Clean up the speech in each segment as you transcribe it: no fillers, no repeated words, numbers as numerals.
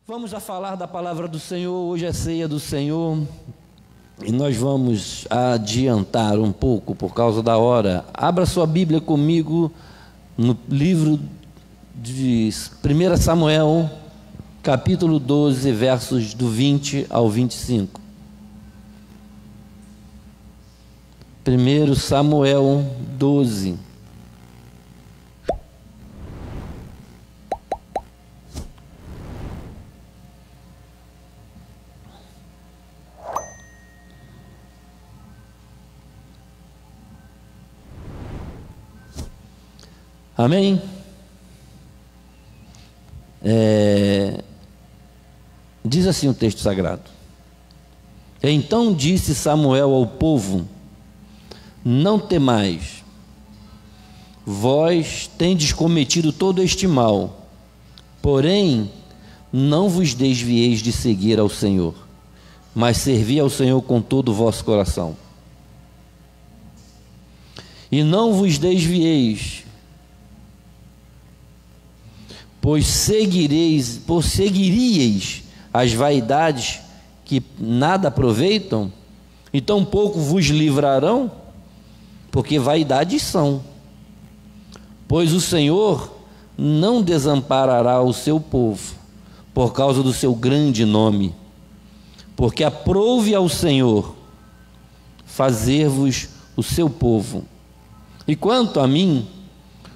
Vamos a falar da palavra do Senhor. Hoje é ceia do Senhor e nós vamos adiantar um pouco por causa da hora. Abra sua Bíblia comigo no livro de 1 Samuel, capítulo 12, versos do 20 ao 25. 1 Samuel 12. Amém? Diz assim o texto sagrado: Então disse Samuel ao povo: Não temais, vós tendes cometido todo este mal, porém não vos desvieis de seguir ao Senhor, mas servi ao Senhor com todo o vosso coração. E não vos desvieis, pois seguiríeis as vaidades que nada aproveitam, e tampouco vos livrarão, porque vaidades são. Pois o Senhor não desamparará o seu povo, por causa do seu grande nome, porque aprouve ao Senhor fazer-vos o seu povo. E quanto a mim,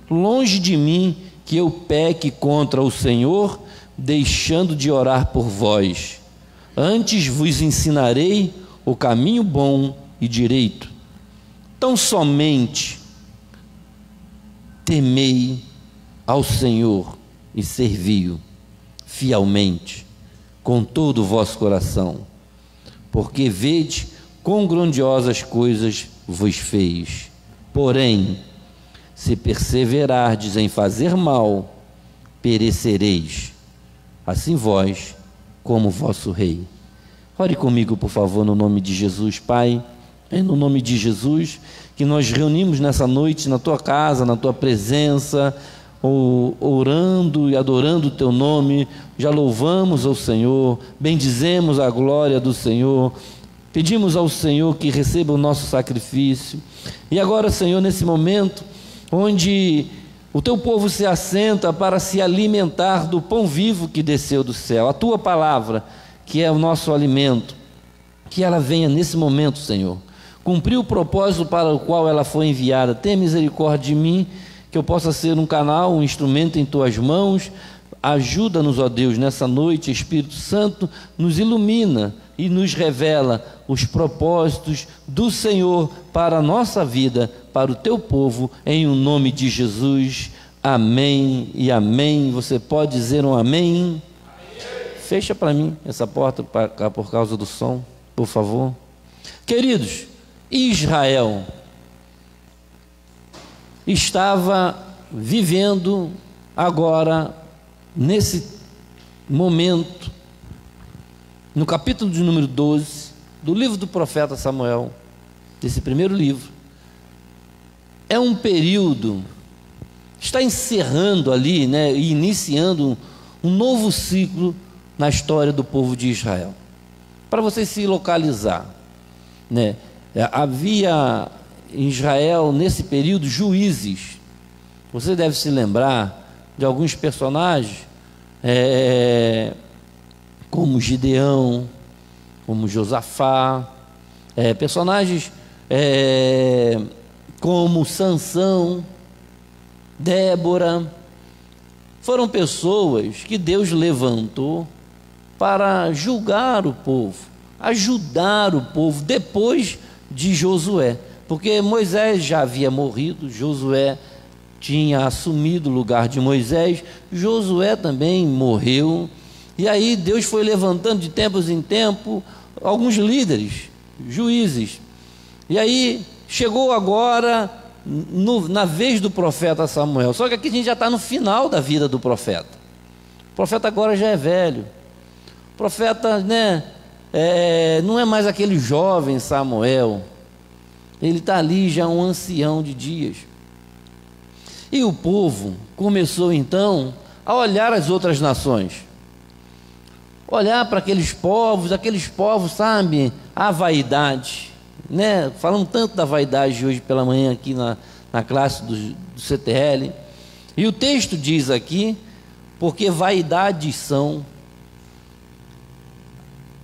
longe de mim que eu peque contra o Senhor, deixando de orar por vós. Antes vos ensinarei o caminho bom e direito. Tão somente temei ao Senhor e servi-o fielmente, com todo o vosso coração, porque vede quão grandiosas coisas vos fez. Porém, se perseverardes em fazer mal, perecereis, assim vós como vosso rei. Ore comigo, por favor, no nome de Jesus. Pai, é no nome de Jesus que nós reunimos nessa noite na tua casa, na tua presença, orando e adorando o teu nome. Já louvamos ao Senhor, bendizemos a glória do Senhor, pedimos ao Senhor que receba o nosso sacrifício. E agora, Senhor, nesse momento onde o teu povo se assenta para se alimentar do pão vivo que desceu do céu, a tua palavra, que é o nosso alimento, que ela venha nesse momento, Senhor, cumprir o propósito para o qual ela foi enviada. Tenha misericórdia de mim, que eu possa ser um canal, um instrumento em tuas mãos. Ajuda-nos, ó Deus, nessa noite. Espírito Santo nos ilumina e nos revela os propósitos do Senhor para a nossa vida, para o teu povo, em o nome de Jesus. Amém e amém. Você pode dizer um amém? Fecha para mim essa porta por causa do som, por favor. Queridos, Israel estava vivendo agora, nesse momento, no capítulo de número 12 do livro do profeta Samuel, desse primeiro livro. É um período, está encerrando ali, e iniciando um novo ciclo na história do povo de Israel. Para você se localizar, havia em Israel nesse período juízes. Você deve se lembrar de alguns personagens, como Gideão, como Josafá, personagens como Sansão, Débora. Foram pessoas que Deus levantou para julgar o povo, ajudar o povo depois de Josué, porque Moisés já havia morrido, Josué tinha assumido o lugar de Moisés, Josué também morreu. E aí Deus foi levantando de tempos em tempo alguns líderes, juízes. E aí chegou agora na vez do profeta Samuel. Só que aqui a gente já está no final da vida do profeta. O profeta agora já é velho. O profeta, não é mais aquele jovem Samuel. Ele está ali já um ancião de dias. E o povo começou então a olhar as outras nações. olhar para aqueles povos, sabe, a vaidade, né? Falamos tanto da vaidade hoje pela manhã aqui na classe do CTL, e o texto diz aqui, porque vaidades são.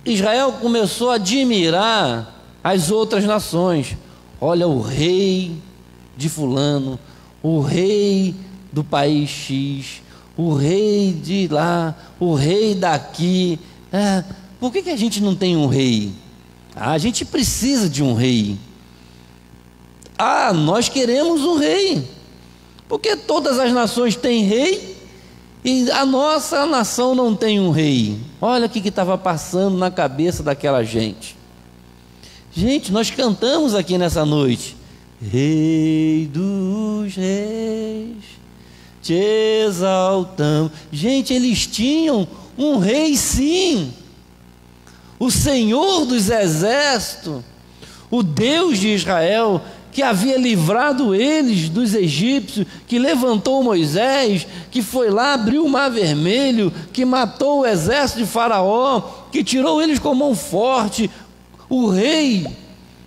Israel começou a admirar as outras nações. Olha, o rei de fulano, o rei do país X, o rei de lá, o rei daqui. Por que a gente não tem um rei? A gente precisa de um rei. Nós queremos um rei, porque todas as nações têm rei e a nossa nação não tem um rei. Olha o que estava passando na cabeça daquela gente. Gente, nós cantamos aqui nessa noite: Rei dos reis, te exaltamos. Gente, eles tinham um rei, sim. O Senhor dos exércitos, o Deus de Israel, que havia livrado eles dos egípcios, que levantou Moisés, que foi lá, abriu o mar vermelho, que matou o exército de Faraó, que tirou eles com mão forte, o rei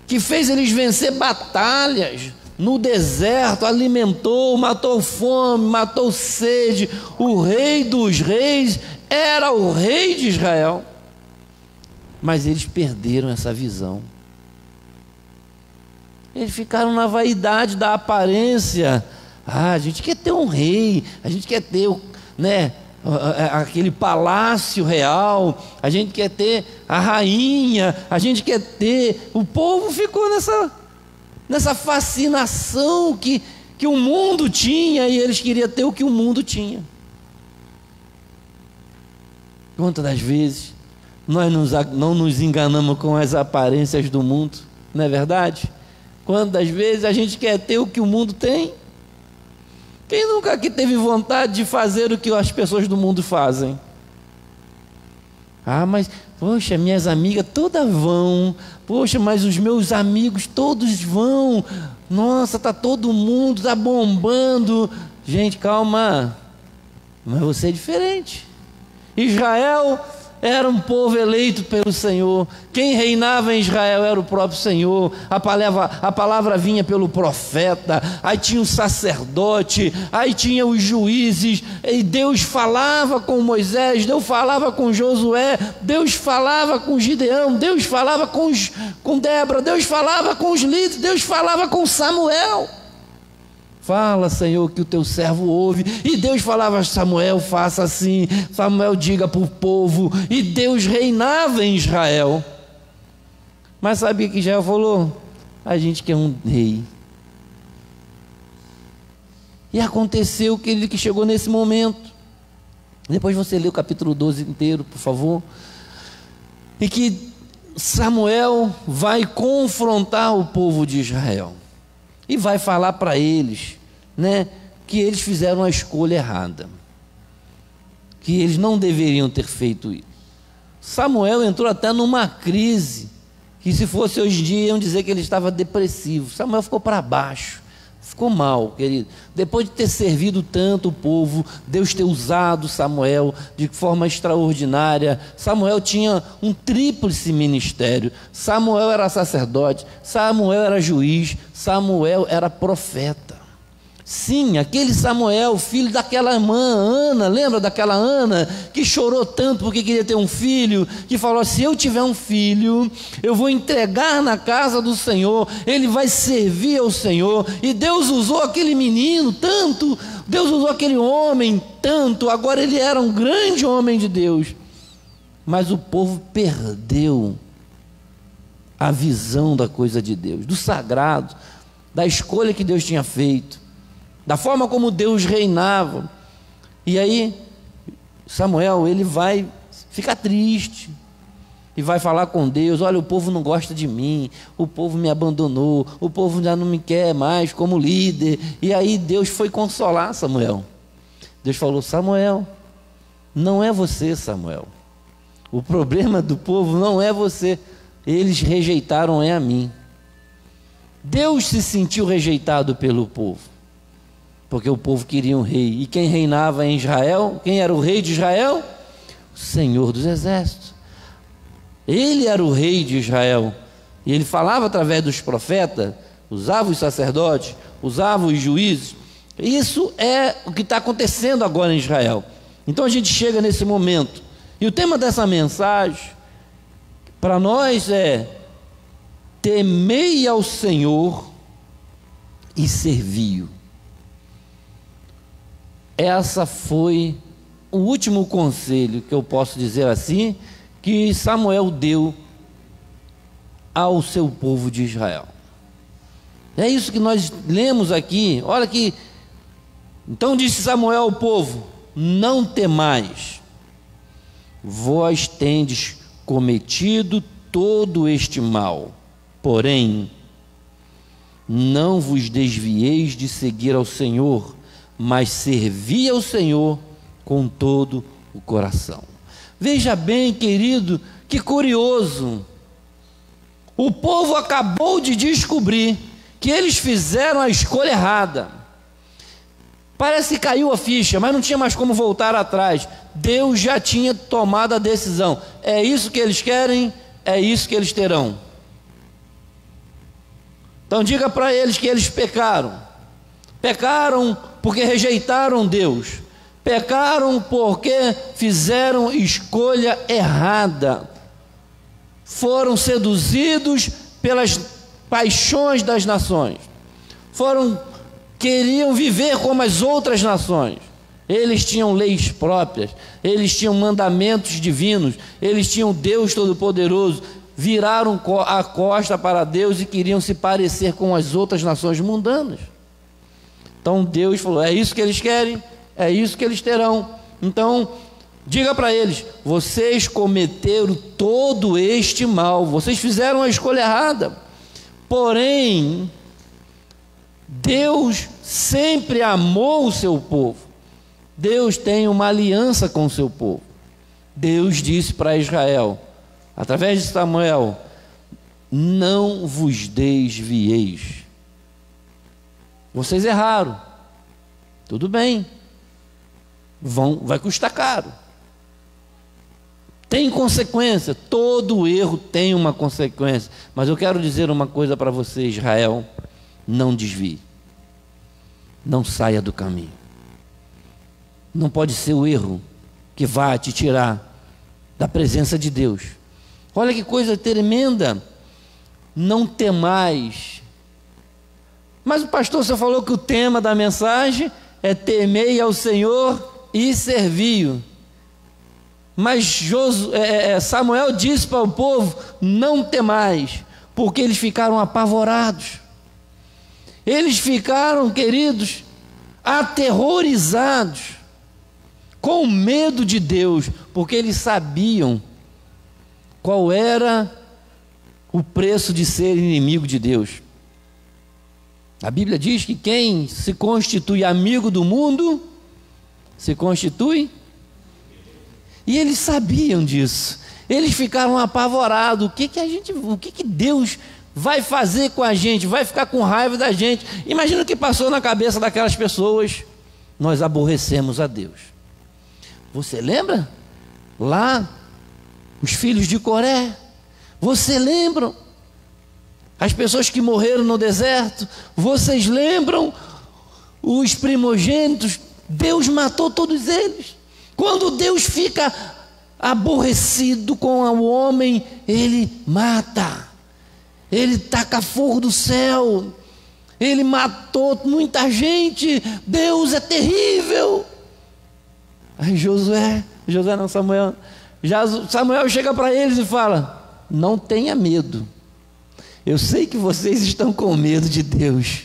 que fez eles vencer batalhas no deserto, alimentou, matou fome, matou sede. O rei dos reis era o rei de Israel, mas eles perderam essa visão. Eles ficaram na vaidade da aparência. A gente quer ter um rei, a gente quer ter, né, aquele palácio real, a gente quer ter a rainha, a gente quer ter. O povo ficou nessa fascinação que o mundo tinha, e eles queriam ter o que o mundo tinha. Quantas das vezes nós não nos enganamos com as aparências do mundo, não é verdade? Quantas vezes a gente quer ter o que o mundo tem? Quem nunca aqui teve vontade de fazer o que as pessoas do mundo fazem? Mas, poxa, minhas amigas todas vão. Poxa, mas os meus amigos todos vão. Nossa, está todo mundo, está bombando. Gente, calma. Mas você é diferente. Israel era um povo eleito pelo Senhor. Quem reinava em Israel era o próprio Senhor. A palavra vinha pelo profeta. Aí tinha o sacerdote, aí tinha os juízes, e Deus falava com Moisés, Deus falava com Josué, Deus falava com Gideão, Deus falava com Débora, Deus falava com os líderes, Deus falava com Samuel. Fala, Senhor, que o teu servo ouve. E Deus falava: Samuel, faça assim. Samuel, diga para o povo. E Deus reinava em Israel. Mas sabe o que Israel falou? A gente quer um rei. E aconteceu que chegou nesse momento. Depois você lê o capítulo 12 inteiro, por favor. E que Samuel vai confrontar o povo de Israel. E vai falar para eles, né, que eles fizeram a escolha errada, que eles não deveriam ter feito isso. Samuel entrou até numa crise, que se fosse hoje em dia iam dizer que ele estava depressivo. Samuel ficou para baixo, ficou mal, querido. Depois de ter servido tanto o povo, Deus ter usado Samuel de forma extraordinária. Samuel tinha um tríplice ministério. Samuel era sacerdote, Samuel era juiz, Samuel era profeta. Sim, aquele Samuel, filho daquela irmã Ana, lembra daquela Ana que chorou tanto porque queria ter um filho, que falou: se eu tiver um filho, eu vou entregar na casa do Senhor, ele vai servir ao Senhor. E Deus usou aquele menino tanto, Deus usou aquele homem tanto. Agora ele era um grande homem de Deus, mas o povo perdeu a visão da coisa de Deus, do sagrado, da escolha que Deus tinha feito, da forma como Deus reinava. E aí Samuel, ele vai ficar triste e vai falar com Deus: olha, o povo não gosta de mim, o povo me abandonou, o povo já não me quer mais como líder. E aí Deus foi consolar Samuel. Deus falou: Samuel, não é você, Samuel, o problema do povo não é você, eles rejeitaram a mim. Deus se sentiu rejeitado pelo povo, porque o povo queria um rei. E quem reinava em Israel? Quem era o rei de Israel? Senhor dos exércitos. Ele era o rei de Israel, e ele falava através dos profetas, usava os sacerdotes, usava os juízes. Isso é o que está acontecendo agora em Israel. Então a gente chega nesse momento, e o tema dessa mensagem para nós é: temei ao Senhor e servi-o. Essa foi o último conselho, que eu posso dizer assim, que Samuel deu ao seu povo de Israel. É isso que nós lemos aqui. Olha aqui. Então disse Samuel ao povo: não temais, vós tendes cometido todo este mal, porém não vos desvieis de seguir ao Senhor, mas servi ao Senhor com todo o coração. Veja bem, querido, que curioso. O povo acabou de descobrir que eles fizeram a escolha errada. Parece que caiu a ficha, mas não tinha mais como voltar atrás. Deus já tinha tomado a decisão. É isso que eles querem, é isso que eles terão. Então diga para eles que eles pecaram. Pecaram porque rejeitaram Deus. Pecaram porque fizeram escolha errada. Foram seduzidos pelas paixões das nações. Queriam viver como as outras nações. Eles tinham leis próprias, eles tinham mandamentos divinos, eles tinham Deus Todo-Poderoso. Viraram a costa para Deus e queriam se parecer com as outras nações mundanas. Então Deus falou: é isso que eles querem, é isso que eles terão. Então diga para eles: vocês cometeram todo este mal, vocês fizeram a escolha errada. Porém, Deus sempre amou o seu povo. Deus tem uma aliança com o seu povo. Deus disse para Israel, através de Samuel: não vos desvieis. Vocês erraram, tudo bem, vai custar caro, tem consequência, todo erro tem uma consequência. Mas eu quero dizer uma coisa para você, Israel: não desvie, não saia do caminho. Não pode ser o erro que vai te tirar da presença de Deus. Olha que coisa tremenda. Não temais. Mas o pastor só falou que o tema da mensagem é temei ao Senhor e servi-o. Mas Samuel disse para o povo: não temais, porque eles ficaram apavorados. Eles ficaram, queridos, aterrorizados, com medo de Deus, porque eles sabiam qual era o preço de ser inimigo de Deus. A Bíblia diz que quem se constitui amigo do mundo, se constitui. E eles sabiam disso. Eles ficaram apavorados. O que Deus vai fazer com a gente? Vai ficar com raiva da gente? Imagina o que passou na cabeça daquelas pessoas. Nós aborrecemos a Deus. Você lembra? Lá, os filhos de Coré. Você lembram? As pessoas que morreram no deserto. Vocês lembram? Os primogênitos. Deus matou todos eles. Quando Deus fica aborrecido com o homem, Ele mata. Ele taca fogo do céu. Ele matou muita gente. Deus é terrível. Aí Samuel chega para eles e fala: não tenha medo. Eu sei que vocês estão com medo de Deus.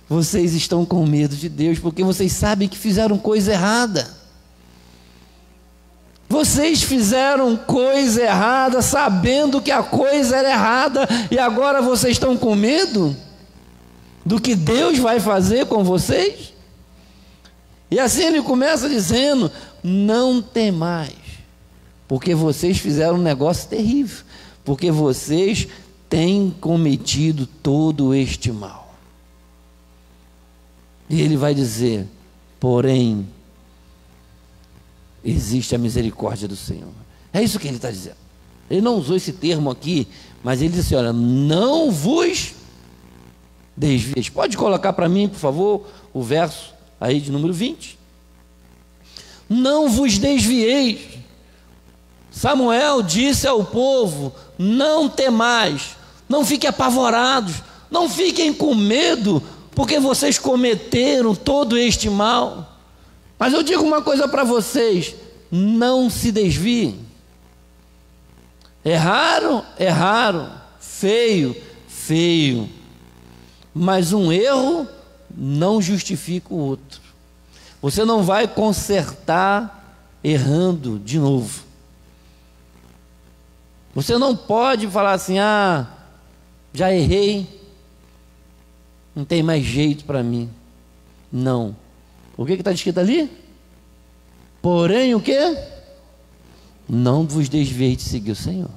Vocês estão com medo de Deus porque vocês sabem que fizeram coisa errada. Vocês fizeram coisa errada, sabendo que a coisa era errada, e agora vocês estão com medo do que Deus vai fazer com vocês? E assim ele começa dizendo: não temais, porque vocês fizeram um negócio terrível, porque vocês têm cometido todo este mal. E ele vai dizer: porém, existe a misericórdia do Senhor. É isso que ele está dizendo. Ele não usou esse termo aqui, mas ele disse assim: olha, não vos desvieis. Pode colocar para mim, por favor, o verso aí de número 20. Não vos desvieis. Samuel disse ao povo: não temais, não fiquem apavorados, não fiquem com medo, porque vocês cometeram todo este mal. Mas eu digo uma coisa para vocês: não se desviem. Erraram, feio, feio, mas um erro não justifica o outro. Você não vai consertar errando de novo. Você não pode falar assim: ah, já errei, não tem mais jeito para mim. Não. O que está escrito ali? Porém, o quê? Não vos desvieis de seguir o Senhor.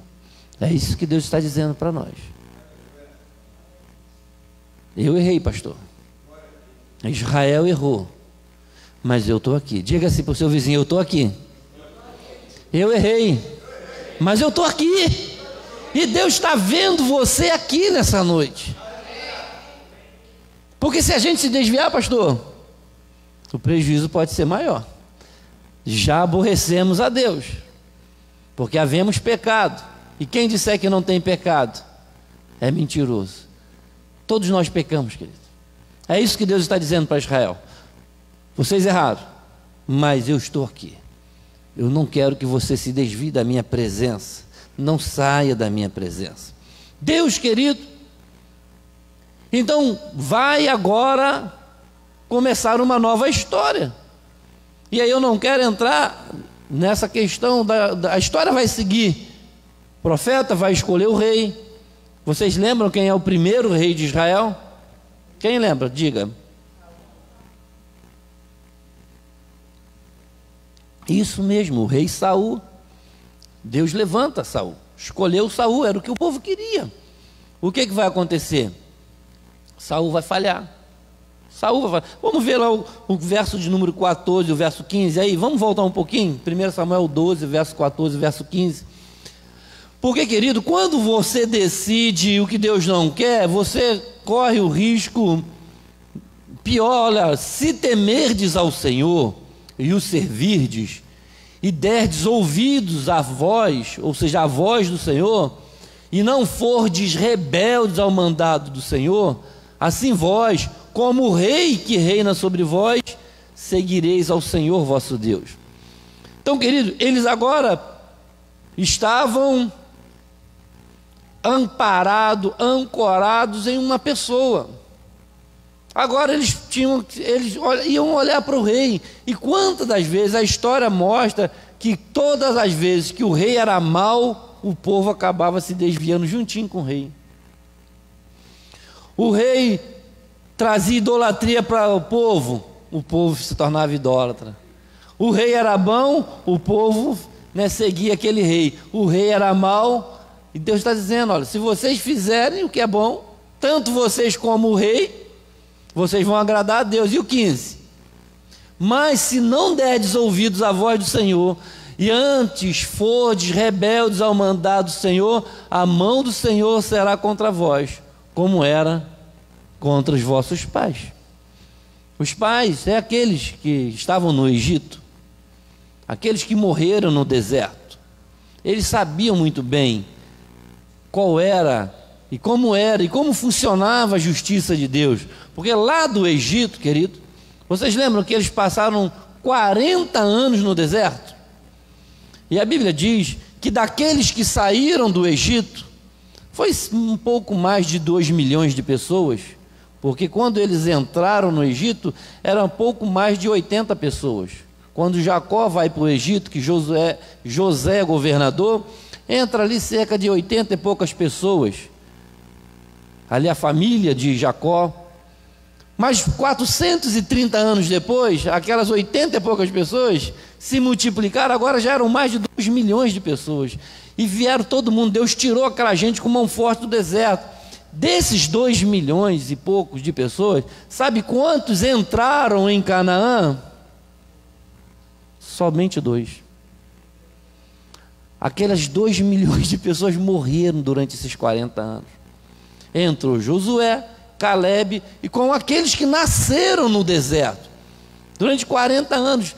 É isso que Deus está dizendo para nós. Eu errei, pastor. Israel errou, mas eu estou aqui. Diga assim para o seu vizinho: eu estou aqui. Eu errei, mas eu estou aqui. E Deus está vendo você aqui nessa noite. Porque se a gente se desviar, pastor, o prejuízo pode ser maior. Já aborrecemos a Deus, porque havemos pecado. E quem disser que não tem pecado é mentiroso. Todos nós pecamos, querido. É isso que Deus está dizendo para Israel: vocês erraram, mas eu estou aqui. Eu não quero que você se desvie da minha presença. Não saia da minha presença. Deus querido, então vai agora começar uma nova história. E aí eu não quero entrar nessa questão a história vai seguir. O profeta vai escolher o rei. Vocês lembram quem é o primeiro rei de Israel? Quem lembra? Diga. Isso mesmo, o rei Saul. Deus levanta Saul. Escolheu Saul, era o que o povo queria. O que vai acontecer? Saul vai falhar. Saul vai falhar. Vamos ver lá o verso de número 14, o verso 15 aí. Vamos voltar um pouquinho? 1 Samuel 12, verso 14, verso 15. Porque, querido, quando você decide o que Deus não quer, você corre o risco pior. Olha, se temerdes ao Senhor e o servirdes, e derdes ouvidos à voz, ou seja, à voz do Senhor, e não fordes rebeldes ao mandado do Senhor, assim vós, como o rei que reina sobre vós, seguireis ao Senhor vosso Deus. Então, querido, eles agora estavam ancorados em uma pessoa. Agora eles iam olhar para o rei. E quantas das vezes a história mostra que todas as vezes que o rei era mau, o povo acabava se desviando juntinho com o rei. O rei trazia idolatria para o povo se tornava idólatra. O rei era bom, o povo seguia aquele rei. O rei era mau, e Deus está dizendo: olha, se vocês fizerem o que é bom, tanto vocês como o rei, vocês vão agradar a Deus. E o 15: mas se não derdes ouvidos à voz do Senhor, e antes fordes rebeldes ao mandado do Senhor, a mão do Senhor será contra vós, como era contra os vossos pais. Os pais é aqueles que estavam no Egito, aqueles que morreram no deserto. Eles sabiam muito bem qual era e como funcionava a justiça de Deus. Porque lá do Egito, querido, vocês lembram que eles passaram 40 anos no deserto? E a Bíblia diz que daqueles que saíram do Egito, foi um pouco mais de 2 milhões de pessoas, porque quando eles entraram no Egito, eram pouco mais de 80 pessoas. Quando Jacó vai para o Egito, que José é governador, entra ali cerca de 80 e poucas pessoas. Ali a família de Jacó. Mas 430 anos depois, aquelas 80 e poucas pessoas se multiplicaram, agora já eram mais de 2 milhões de pessoas. E vieram todo mundo, Deus tirou aquela gente com mão forte do deserto. Desses 2 milhões e poucos de pessoas, sabe quantos entraram em Canaã? Somente 2. aquelas 2 milhões de pessoas morreram durante esses 40 anos. Entrou Josué, Calebe e com aqueles que nasceram no deserto. Durante 40 anos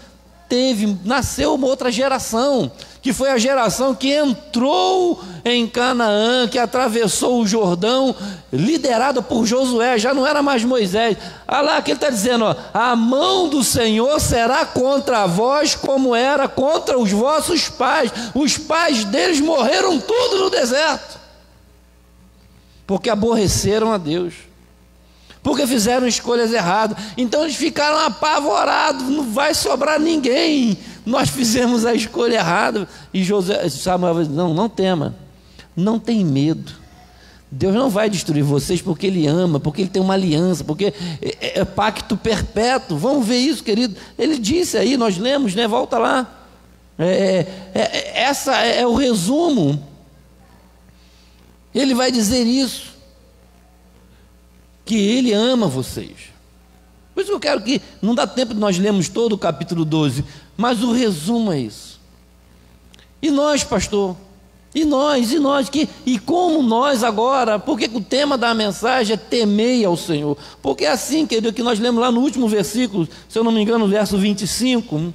nasceu uma outra geração, que foi a geração que entrou em Canaã, que atravessou o Jordão, liderada por Josué. Já não era mais Moisés. Olha lá que ele está dizendo, ó, a mão do Senhor será contra vós, como era contra os vossos pais. Os pais deles morreram tudo no deserto, porque aborreceram a Deus, porque fizeram escolhas erradas. Então eles ficaram apavorados, não vai sobrar ninguém, nós fizemos a escolha errada. E Samuel disse, não tema, não tem medo, Deus não vai destruir vocês, porque Ele ama, porque Ele tem uma aliança, porque é pacto perpétuo. Vamos ver isso, querido. Ele disse aí, nós lemos, né? Volta lá, essa é o resumo. Ele vai dizer isso, que Ele ama vocês. Por isso que eu quero que, não dá tempo de nós lermos todo o capítulo 12, mas o resumo é isso. E nós, pastor, e nós, e como nós agora, porque o tema da mensagem é temei ao Senhor, porque é assim, querido, que nós lemos lá no último versículo, se eu não me engano, no verso 25,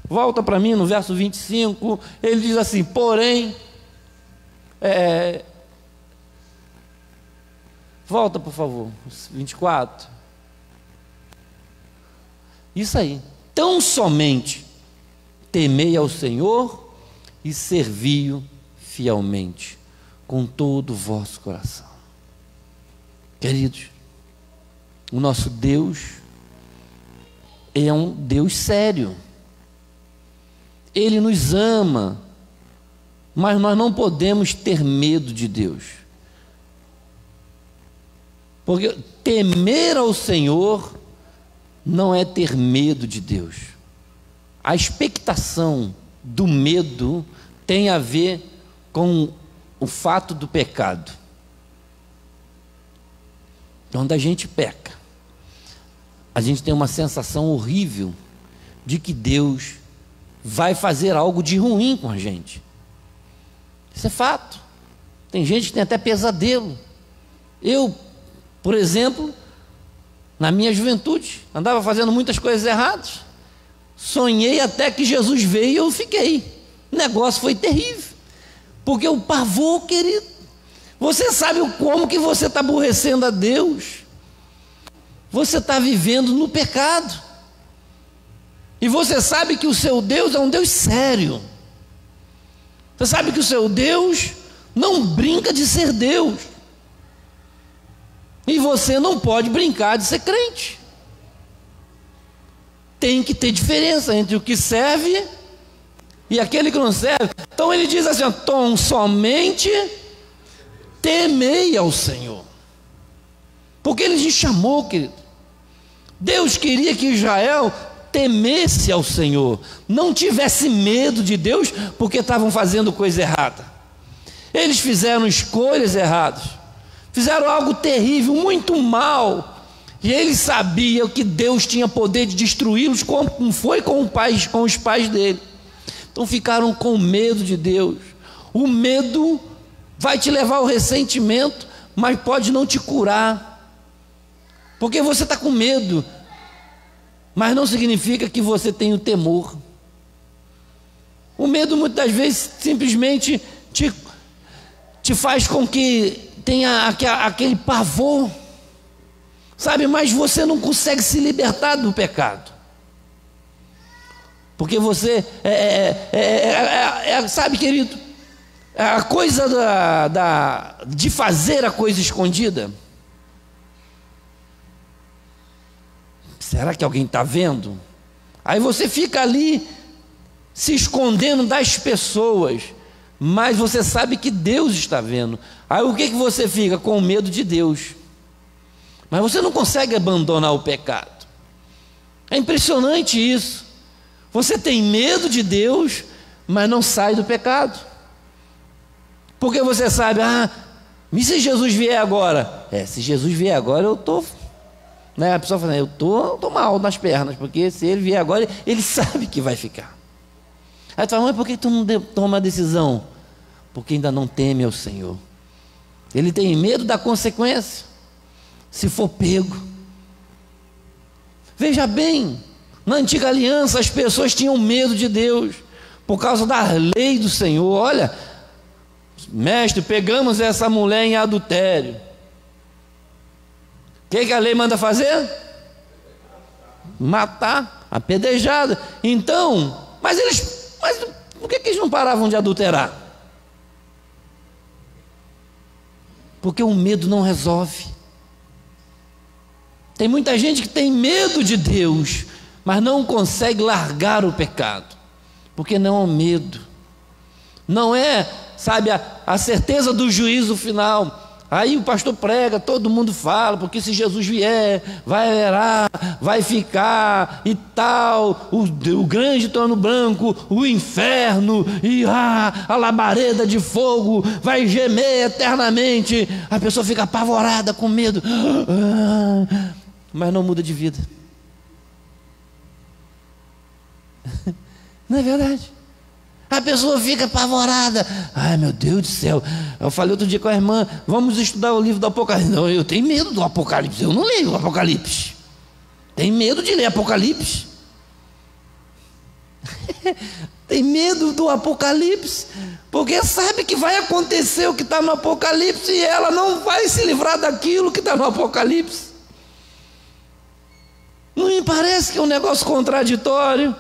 volta para mim no verso 25, ele diz assim, porém, volta por favor, 24, isso aí, tão somente temei ao Senhor e servi-o fielmente, com todo o vosso coração. Queridos, o nosso Deus é um Deus sério, Ele nos ama, mas nós não podemos ter medo de Deus, porque temer ao Senhor não é ter medo de Deus. A expectação do medo tem a ver com o fato do pecado. Quando a gente peca, a gente tem uma sensação horrível de que Deus vai fazer algo de ruim com a gente. Isso é fato. Tem gente que tem até pesadelo. Eu, por exemplo, na minha juventude, andava fazendo muitas coisas erradas. Sonhei até que Jesus veio e eu fiquei. O negócio foi terrível. Porque o pavor, querido, você sabe como que você está aborrecendo a Deus? Você está vivendo no pecado. E você sabe que o seu Deus é um Deus sério. Você sabe que o seu Deus não brinca de ser Deus. E você não pode brincar de ser crente. Tem que ter diferença entre o que serve e aquele que não serve. Então ele diz assim, tão somente temei ao Senhor, porque Ele te chamou, querido. Deus queria que Israel temesse ao Senhor, não tivesse medo de Deus, porque estavam fazendo coisa errada. Eles fizeram escolhas erradas, fizeram algo terrível, muito mal, e eles sabiam que Deus tinha poder de destruí-los, como foi com os pais dele. Então ficaram com medo de Deus. O medo vai te levar ao ressentimento, mas pode não te curar, porque você está com medo, mas não significa que você tem o temor. O medo muitas vezes simplesmente te faz com que tenha aquele pavor, sabe, mas você não consegue se libertar do pecado, porque você sabe, querido, a coisa de fazer a coisa escondida. Será que alguém está vendo? Aí você fica ali se escondendo das pessoas, mas você sabe que Deus está vendo. Aí o que você fica? Com medo de Deus, mas você não consegue abandonar o pecado. É impressionante isso. Você tem medo de Deus, mas não sai do pecado, porque você sabe, e se Jesus vier agora? Se Jesus vier agora eu estou, né? A pessoa fala, eu estou mal nas pernas, porque se ele vier agora, ele sabe que vai ficar. Aí tu fala, mas por que tu não toma a decisão? Porque ainda não teme ao Senhor. Ele tem medo da consequência, se for pego. Veja bem, na antiga aliança as pessoas tinham medo de Deus, por causa da lei do Senhor. Olha, mestre, pegamos essa mulher em adultério. O que a lei manda fazer? Matar, apedrejada. Então, mas por que eles não paravam de adulterar? Porque o medo não resolve. Tem muita gente que tem medo de Deus, mas não consegue largar o pecado, porque não é o medo, não é, sabe, a certeza do juízo final. Aí o pastor prega, todo mundo fala, porque se Jesus vier, vai erar, vai ficar e tal, o grande trono branco, o inferno e a labareda de fogo vai gemer eternamente. A pessoa fica apavorada, com medo, mas não muda de vida. Não é verdade? A pessoa fica apavorada. Ai, meu Deus do céu. Eu falei outro dia com a irmã, vamos estudar o livro do Apocalipse. Não, eu tenho medo do Apocalipse. Eu não leio o Apocalipse. Tenho medo de ler Apocalipse. Tem medo do Apocalipse, porque sabe que vai acontecer o que está no Apocalipse e ela não vai se livrar daquilo que está no Apocalipse. Não me parece que é um negócio contraditório?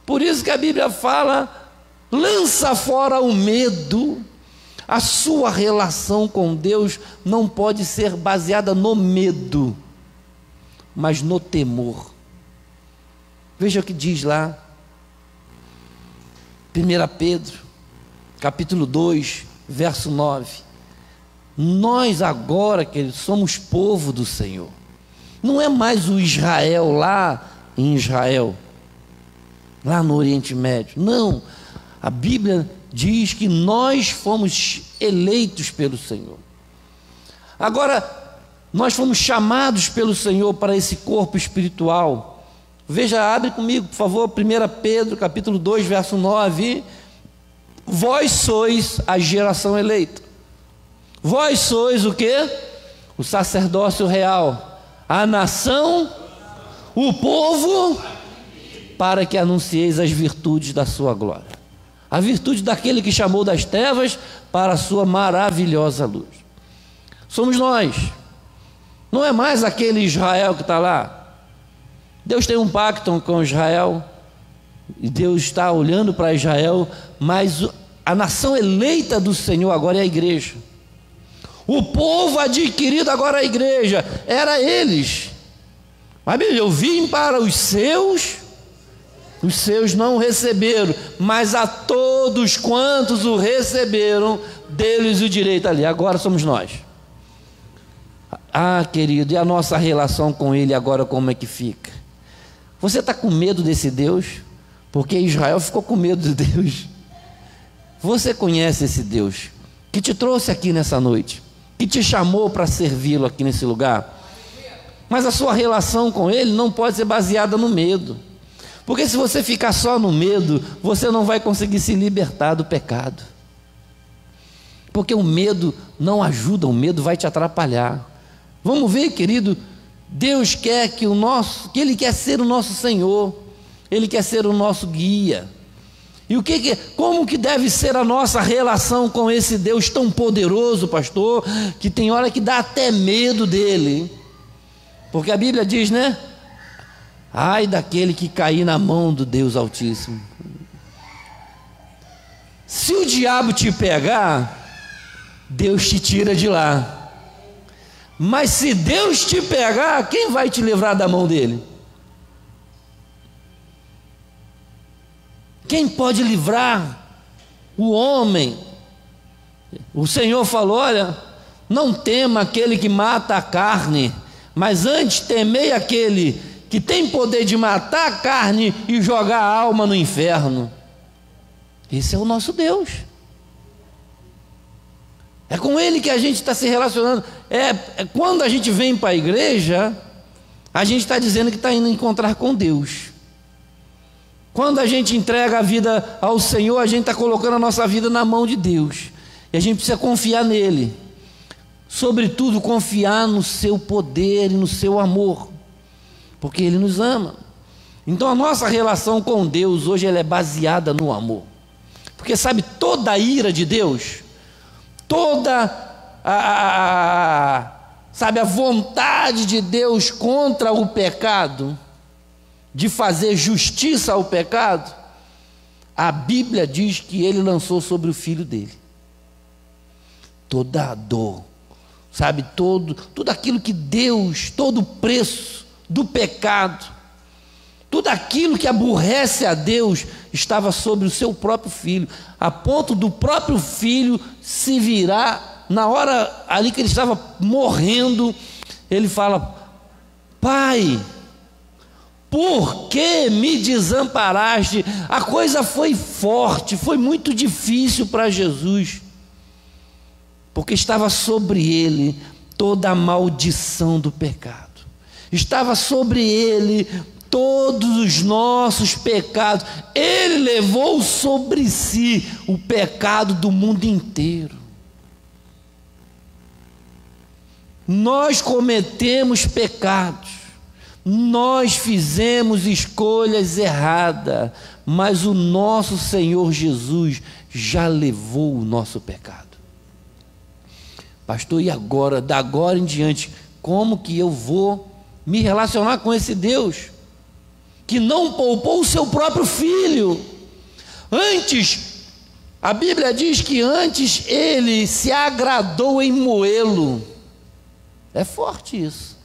Por isso que a Bíblia fala, lança fora o medo. A sua relação com Deus não pode ser baseada no medo, mas no temor. Veja o que diz lá, 1 Pedro, capítulo 2, verso 9. Nós agora, queridos, somos povo do Senhor. Não é mais o Israel lá em Israel, lá no Oriente Médio. Não, a Bíblia diz que nós fomos eleitos pelo Senhor. Agora, nós fomos chamados pelo Senhor para esse corpo espiritual. Veja, abre comigo, por favor, 1 Pedro, capítulo 2, verso 9. Vós sois a geração eleita. Vós sois o quê? O sacerdócio real, a nação, o povo, para que anuncieis as virtudes da sua glória. A virtude daquele que chamou das trevas para a sua maravilhosa luz. Somos nós. Não é mais aquele Israel que está lá. Deus tem um pacto com Israel, e Deus está olhando para Israel, mas a nação eleita do Senhor agora é a igreja. O povo adquirido agora é a igreja. Era eles. Mas eu vim para os seus não receberam, mas a todos quantos o receberam, deles o direito ali. Agora somos nós. Ah, querido, e a nossa relação com Ele agora como é que fica? Você está com medo desse Deus? Porque Israel ficou com medo de Deus. Você conhece esse Deus que te trouxe aqui nessa noite, que te chamou para servi-lo aqui nesse lugar? Mas a sua relação com Ele não pode ser baseada no medo, porque se você ficar só no medo, você não vai conseguir se libertar do pecado, porque o medo não ajuda, o medo vai te atrapalhar. Vamos ver, querido, Deus quer que Ele quer ser o nosso Senhor, Ele quer ser o nosso guia. E como que deve ser a nossa relação com esse Deus tão poderoso, pastor, que tem hora que dá até medo dele? Porque a Bíblia diz, né? Ai daquele que cair na mão do Deus Altíssimo. Se o diabo te pegar, Deus te tira de lá. Mas se Deus te pegar, quem vai te livrar da mão dele? Quem pode livrar o homem? O Senhor falou, olha, não tema aquele que mata a carne, mas antes temei aquele que tem poder de matar a carne e jogar a alma no inferno. Esse é o nosso Deus. É com Ele que a gente está se relacionando. Quando a gente vem para a igreja, a gente está dizendo que está indo encontrar com Deus. Quando a gente entrega a vida ao Senhor, a gente está colocando a nossa vida na mão de Deus. E a gente precisa confiar nele. Sobretudo, confiar no seu poder e no seu amor. Porque ele nos ama. Então a nossa relação com Deus hoje ela é baseada no amor. Porque sabe, toda a ira de Deus, toda a vontade de Deus contra o pecado, de fazer justiça ao pecado, a Bíblia diz que ele lançou sobre o filho dele. Toda a dor, sabe, tudo aquilo que Deus, todo o preço do pecado, tudo aquilo que aborrece a Deus, estava sobre o seu próprio filho, a ponto do próprio filho se virar, na hora ali que ele estava morrendo, ele fala: Pai, por que me desamparaste? A coisa foi forte, foi muito difícil para Jesus, porque estava sobre ele toda a maldição do pecado, estava sobre ele todos os nossos pecados, ele levou sobre si o pecado do mundo inteiro. Nós cometemos pecados, nós fizemos escolhas erradas, mas o nosso Senhor Jesus já levou o nosso pecado. Pastor, e agora, da agora em diante, como que eu vou me relacionar com esse Deus que não poupou o seu próprio filho? Antes, a Bíblia diz que antes ele se agradou em moê-lo. É forte isso.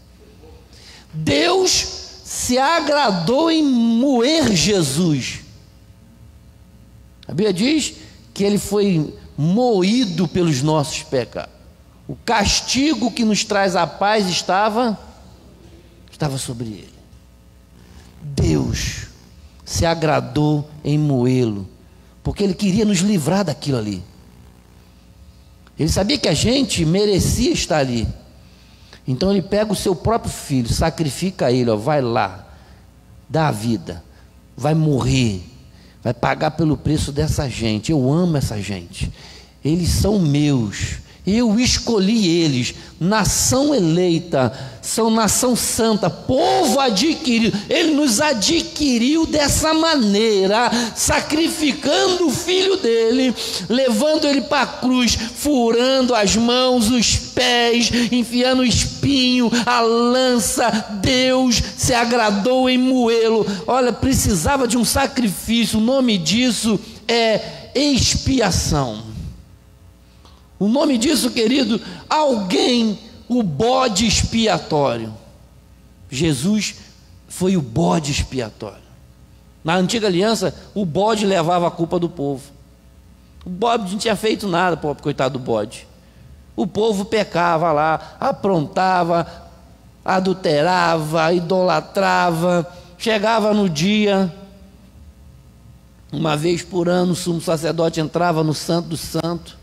Deus se agradou em moer Jesus. A Bíblia diz que ele foi moído pelos nossos pecados. O castigo que nos traz a paz estava sobre ele. Deus se agradou em moê-lo, porque ele queria nos livrar daquilo ali. Ele sabia que a gente merecia estar ali. Então ele pega o seu próprio filho, sacrifica ele, vai lá, dá a vida, vai morrer, vai pagar pelo preço dessa gente. Eu amo essa gente, eles são meus, eu escolhi eles, nação eleita, são nação santa, povo adquirido. Ele nos adquiriu dessa maneira, sacrificando o filho dele, levando ele para a cruz, furando as mãos, os pés, enfiando o espinho, a lança. Deus se agradou em moê-lo. Olha, precisava de um sacrifício. O nome disso é expiação. O nome disso, querido, o bode expiatório. Jesus foi o bode expiatório. Na antiga aliança, o bode levava a culpa do povo. O bode não tinha feito nada, pobre coitado do bode. O povo pecava lá, aprontava, adulterava, idolatrava. Chegava no dia, uma vez por ano, o sumo sacerdote entrava no Santo dos Santos,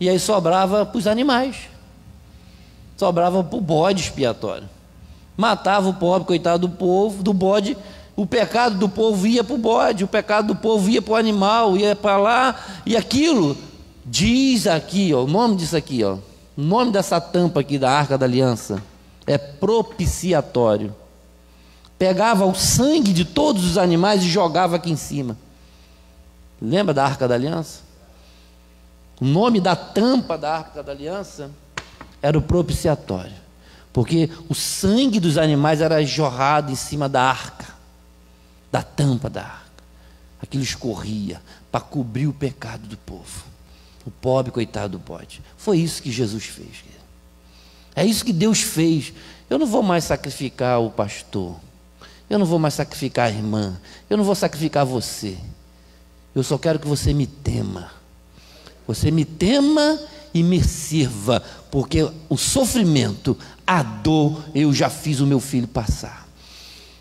e aí sobrava para os animais, sobrava para o bode expiatório. Matava o pobre coitado do povo, do bode. O pecado do povo ia para o bode, o pecado do povo ia para o animal, ia para lá. E aquilo diz aqui, o nome disso aqui, o nome dessa tampa aqui da Arca da Aliança é propiciatório. Pegava o sangue de todos os animais e jogava aqui em cima. Lembra da Arca da Aliança? O nome da tampa da Arca da Aliança era o propiciatório, porque o sangue dos animais era jorrado em cima da arca, da tampa da arca. Aquilo escorria para cobrir o pecado do povo, o pobre coitado do bode. Foi isso que Jesus fez, querido. É isso que Deus fez. Eu não vou mais sacrificar o pastor, eu não vou mais sacrificar a irmã, eu não vou sacrificar você. Eu só quero que você me tema. Você me tema e me sirva, porque o sofrimento, a dor, eu já fiz o meu filho passar.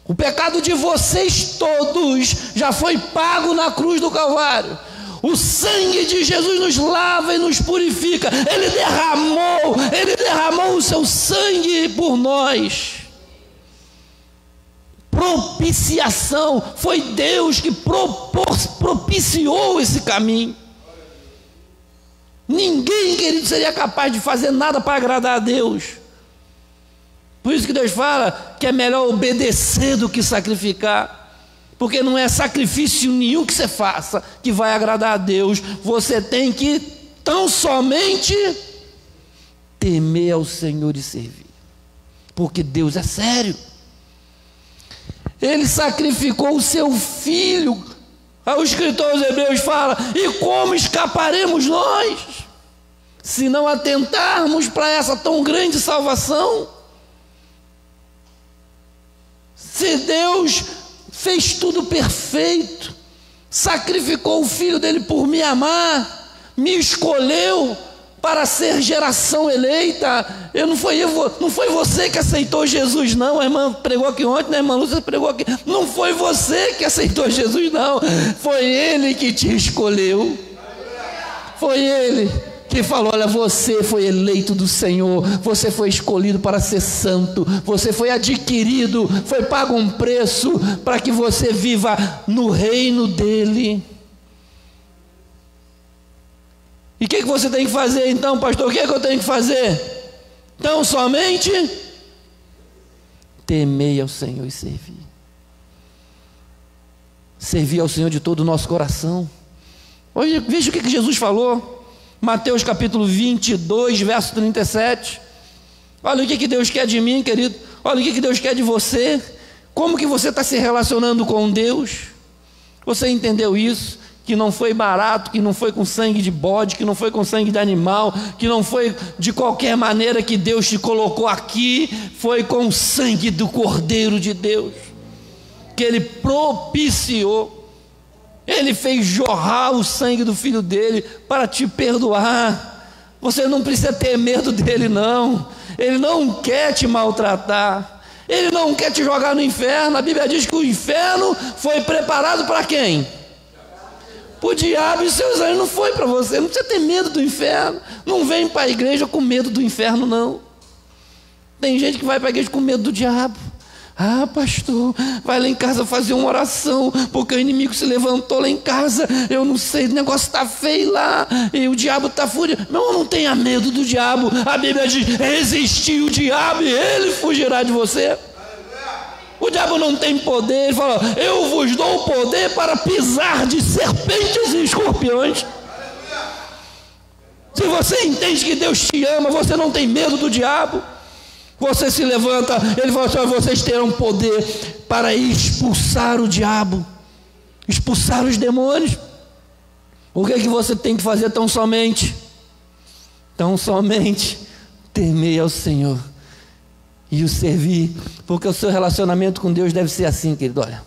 O pecado de vocês todos já foi pago na cruz do Calvário. O sangue de Jesus nos lava e nos purifica. Ele derramou o seu sangue por nós. propiciação. Foi Deus que propiciou esse caminho. Ninguém, querido, seria capaz de fazer nada para agradar a Deus. Por isso que Deus fala que é melhor obedecer do que sacrificar. Porque não é sacrifício nenhum que você faça que vai agradar a Deus. Você tem que tão somente temer ao Senhor e servir. Porque Deus é sério. Ele sacrificou o seu filho. O escritor aos Hebreus fala: e como escaparemos nós, se não atentarmos para essa tão grande salvação? Se Deus fez tudo perfeito, sacrificou o filho dele por me amar, me escolheu para ser geração eleita. Não foi você que aceitou Jesus, não. A irmã pregou aqui ontem, né, irmã Lúcia pregou aqui. Não foi você que aceitou Jesus, não. Foi Ele que te escolheu. Foi Ele que falou: olha, você foi eleito do Senhor, você foi escolhido para ser santo, você foi adquirido, foi pago um preço para que você viva no reino dEle. E o que você tem que fazer então, pastor? O que eu tenho que fazer? Então somente temei ao Senhor e servir. Servir ao Senhor de todo o nosso coração. Veja o que Jesus falou. Mateus capítulo 22, verso 37. Olha o que Deus quer de mim, querido. Olha o que Deus quer de você. Como que você está se relacionando com Deus? Você entendeu isso? Que não foi barato, que não foi com sangue de bode, que não foi com sangue de animal, que não foi de qualquer maneira que Deus te colocou aqui, foi com o sangue do Cordeiro de Deus, que Ele propiciou. Ele fez jorrar o sangue do Filho dele para te perdoar. Você não precisa ter medo dele, não. Ele não quer te maltratar, Ele não quer te jogar no inferno. A Bíblia diz que o inferno foi preparado para quem? O diabo e seus anjos. Não foi para você. Não precisa ter medo do inferno. Não vem para a igreja com medo do inferno, não. Tem gente que vai para a igreja com medo do diabo. Ah, pastor, vai lá em casa fazer uma oração, porque o inimigo se levantou lá em casa. Eu não sei, o negócio está feio lá, e o diabo está furioso. Não tenha medo do diabo. A Bíblia diz: resistir o diabo e ele fugirá de você. O diabo não tem poder. Ele fala: eu vos dou o poder para pisar de serpentes e escorpiões. Se você entende que Deus te ama, você não tem medo do diabo. Você se levanta, ele fala assim: vocês terão poder para expulsar o diabo, expulsar os demônios. O que você tem que fazer? Tão somente temer ao Senhor e o servir, porque o seu relacionamento com Deus deve ser assim, querido. Olha,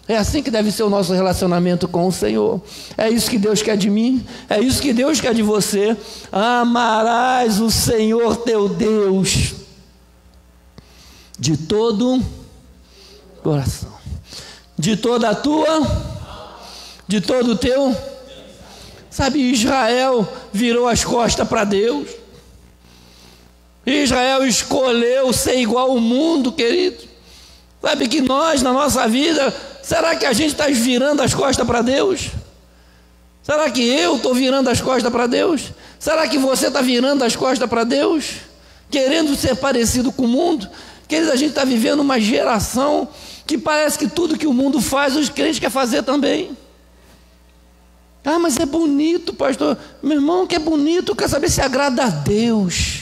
é assim que deve ser o nosso relacionamento com o Senhor. É isso que Deus quer de mim, é isso que Deus quer de você. Amarás o Senhor teu Deus de todo coração, de toda a tua, de todo o teu. Sabe, Israel virou as costas para Deus. Israel escolheu ser igual ao mundo, querido. Sabe que nós, na nossa vida, será que a gente está virando as costas para Deus? Será que eu estou virando as costas para Deus? Será que você está virando as costas para Deus? Querendo ser parecido com o mundo? Querido, a gente está vivendo uma geração que parece que tudo que o mundo faz, os crentes querem fazer também. Ah, mas é bonito, pastor. Meu irmão, que é bonito, quer saber se agrada a Deus.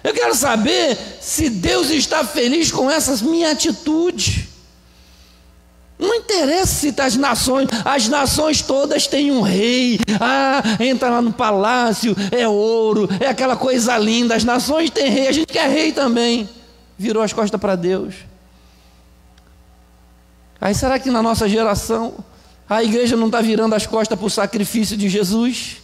Eu quero saber se Deus está feliz com essa minha atitude. Não interessa se as nações todas têm um rei. Ah, entra lá no palácio, é ouro, é aquela coisa linda. As nações têm rei, a gente quer rei também. Virou as costas para Deus. Aí será que na nossa geração a igreja não está virando as costas para o sacrifício de Jesus?